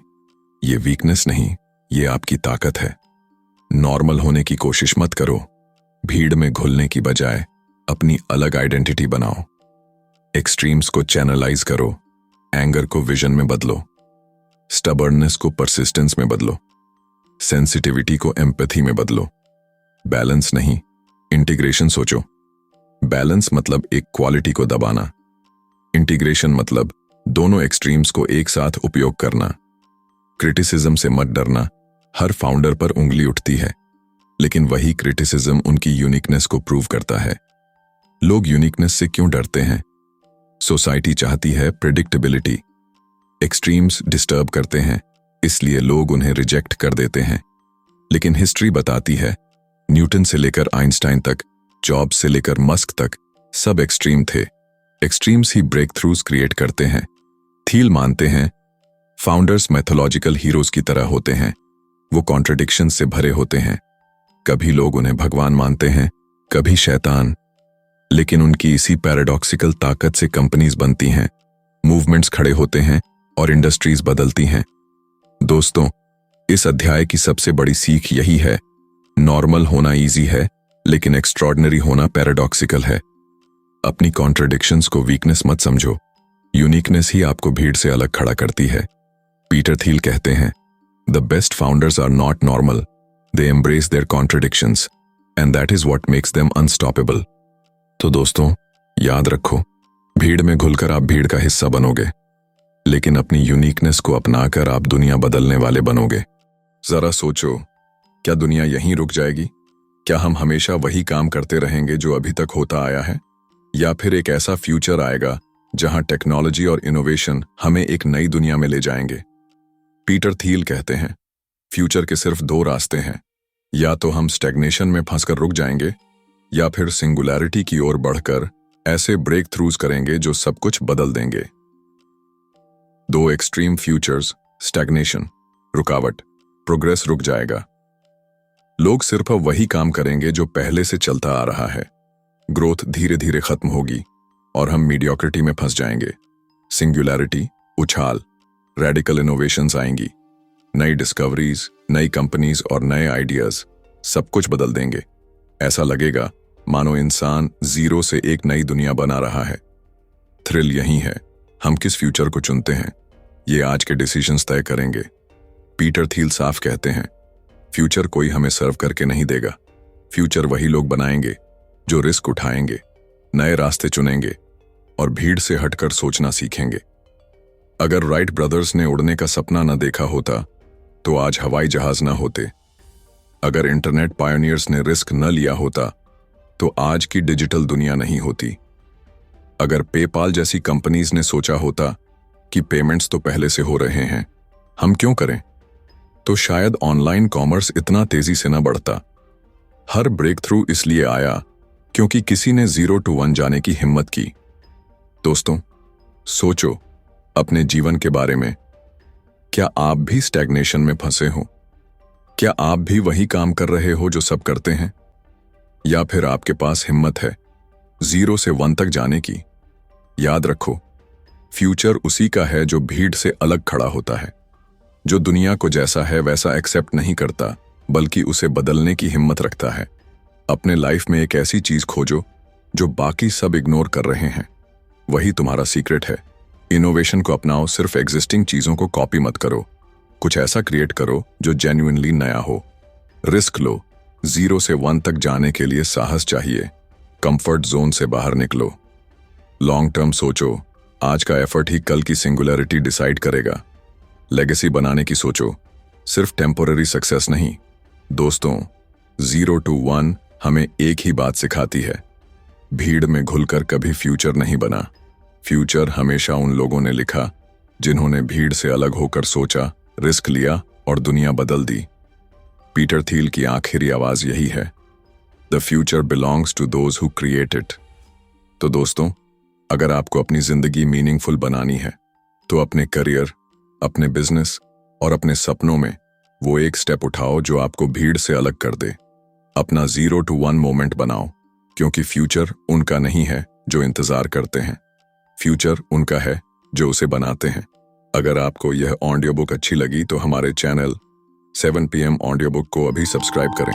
ये वीकनेस नहीं, ये आपकी ताकत है। नॉर्मल होने की कोशिश मत करो। भीड़ में घुलने की बजाय अपनी अलग आइडेंटिटी बनाओ। एक्सट्रीम्स को चैनलाइज करो, एंगर को विजन में बदलो, स्टबर्ननेस को परसिस्टेंस में बदलो, सेंसिटिविटी को एम्पैथी में बदलो। बैलेंस नहीं, इंटीग्रेशन सोचो। बैलेंस मतलब एक क्वालिटी को दबाना, इंटीग्रेशन मतलब दोनों एक्सट्रीम्स को एक साथ उपयोग करना। क्रिटिसिज्म से मत डरना। हर फाउंडर पर उंगली उठती है, लेकिन वही क्रिटिसिज्म उनकी यूनिकनेस को प्रूव करता है। लोग यूनिकनेस से क्यों डरते हैं? सोसाइटी चाहती है प्रेडिक्टेबिलिटी। एक्सट्रीम्स डिस्टर्ब करते हैं, इसलिए लोग उन्हें रिजेक्ट कर देते हैं। लेकिन हिस्ट्री बताती है, न्यूटन से लेकर आइंस्टाइन तक, जॉब्स से लेकर मस्क तक, सब एक्सट्रीम थे। एक्सट्रीम्स ही ब्रेक थ्रूज क्रिएट करते हैं। थील मानते हैं, फाउंडर्स मैथोलॉजिकल हीरोज की तरह होते हैं। वो कॉन्ट्रडिक्शन से भरे होते हैं। कभी लोग उन्हें भगवान मानते हैं, कभी शैतान। लेकिन उनकी इसी पैराडॉक्सिकल ताकत से कंपनीज बनती हैं, मूवमेंट्स खड़े होते हैं और इंडस्ट्रीज बदलती हैं। दोस्तों, इस अध्याय की सबसे बड़ी सीख यही है, नॉर्मल होना इजी है, लेकिन एक्स्ट्रॉर्डिनरी होना पैराडॉक्सिकल है। अपनी कॉन्ट्रडिक्शंस को वीकनेस मत समझो, यूनिकनेस ही आपको भीड़ से अलग खड़ा करती है। पीटर थील कहते हैं, the best founders are not normal, they embrace their contradictions and that is what makes them unstoppable. तो दोस्तों, याद रखो, भीड़ में घुलकर आप भीड़ का हिस्सा बनोगे, लेकिन अपनी यूनिकनेस को अपनाकर आप दुनिया बदलने वाले बनोगे। जरा सोचो, क्या दुनिया यहीं रुक जाएगी? क्या हम हमेशा वही काम करते रहेंगे जो अभी तक होता आया है? या फिर एक ऐसा फ्यूचर आएगा जहां टेक्नोलॉजी और इनोवेशन हमें एक नई दुनिया में ले जाएंगे? पीटर थील कहते हैं, फ्यूचर के सिर्फ दो रास्ते हैं। या तो हम स्टैग्नेशन में फंसकर रुक जाएंगे, या फिर सिंगुलैरिटी की ओर बढ़कर ऐसे ब्रेक थ्रूज करेंगे जो सब कुछ बदल देंगे। दो एक्सट्रीम फ्यूचर्स, स्टैग्नेशन, रुकावट, प्रोग्रेस रुक जाएगा। लोग सिर्फ अब वही काम करेंगे जो पहले से चलता आ रहा है। ग्रोथ धीरे धीरे खत्म होगी और हम मीडियोक्रिटी में फंस जाएंगे। सिंगुलैरिटी, उछाल, रेडिकल इनोवेशंस आएंगी। नई डिस्कवरीज, नई कंपनीज और नए आइडियाज सब कुछ बदल देंगे। ऐसा लगेगा मानो इंसान जीरो से एक नई दुनिया बना रहा है। थ्रिल यही है, हम किस फ्यूचर को चुनते हैं ये आज के डिसीजंस तय करेंगे। पीटर थील साफ कहते हैं, फ्यूचर कोई हमें सर्व करके नहीं देगा। फ्यूचर वही लोग बनाएंगे जो रिस्क उठाएंगे, नए रास्ते चुनेंगे और भीड़ से हटकर सोचना सीखेंगे। अगर राइट ब्रदर्स ने उड़ने का सपना न देखा होता तो आज हवाई जहाज न होते। अगर इंटरनेट पायोनियर्स ने रिस्क न लिया होता तो आज की डिजिटल दुनिया नहीं होती। अगर पेपाल जैसी कंपनीज ने सोचा होता कि पेमेंट्स तो पहले से हो रहे हैं, हम क्यों करें, तो शायद ऑनलाइन कॉमर्स इतना तेजी से न बढ़ता। हर ब्रेक थ्रू इसलिए आया क्योंकि किसी ने 0 to 1 जाने की हिम्मत की। दोस्तों, सोचो अपने जीवन के बारे में। क्या आप भी स्टैग्नेशन में फंसे हो? क्या आप भी वही काम कर रहे हो जो सब करते हैं? या फिर आपके पास हिम्मत है 0 से 1 तक जाने की? याद रखो, फ्यूचर उसी का है जो भीड़ से अलग खड़ा होता है, जो दुनिया को जैसा है वैसा एक्सेप्ट नहीं करता बल्कि उसे बदलने की हिम्मत रखता है। अपने लाइफ में एक ऐसी चीज खोजो जो बाकी सब इग्नोर कर रहे हैं। वही तुम्हारा सीक्रेट है। इनोवेशन को अपनाओ, सिर्फ एग्जिस्टिंग चीजों को कॉपी मत करो। कुछ ऐसा क्रिएट करो जो जेन्युइनली नया हो। रिस्क लो, 0 से 1 तक जाने के लिए साहस चाहिए। कंफर्ट जोन से बाहर निकलो। लॉन्ग टर्म सोचो, आज का एफर्ट ही कल की सिंगुलैरिटी डिसाइड करेगा। लेगेसी बनाने की सोचो, सिर्फ टेम्पोररी सक्सेस नहीं। दोस्तों, 0 to 1 हमें एक ही बात सिखाती है, भीड़ में घुलकर कभी फ्यूचर नहीं बना। फ्यूचर हमेशा उन लोगों ने लिखा जिन्होंने भीड़ से अलग होकर सोचा, रिस्क लिया और दुनिया बदल दी। पीटर थील की आखिरी आवाज यही है, the future belongs to those who create it. तो दोस्तों, अगर आपको अपनी जिंदगी मीनिंगफुल बनानी है तो अपने करियर, अपने बिजनेस और अपने सपनों में वो एक स्टेप उठाओ जो आपको भीड़ से अलग कर दे। अपना 0 to 1 मोमेंट बनाओ, क्योंकि फ्यूचर उनका नहीं है जो इंतजार करते हैं, फ्यूचर उनका है जो उसे बनाते हैं। अगर आपको यह ऑडियो बुक अच्छी लगी तो हमारे चैनल 7 PM ऑडियो बुक को अभी सब्सक्राइब करें।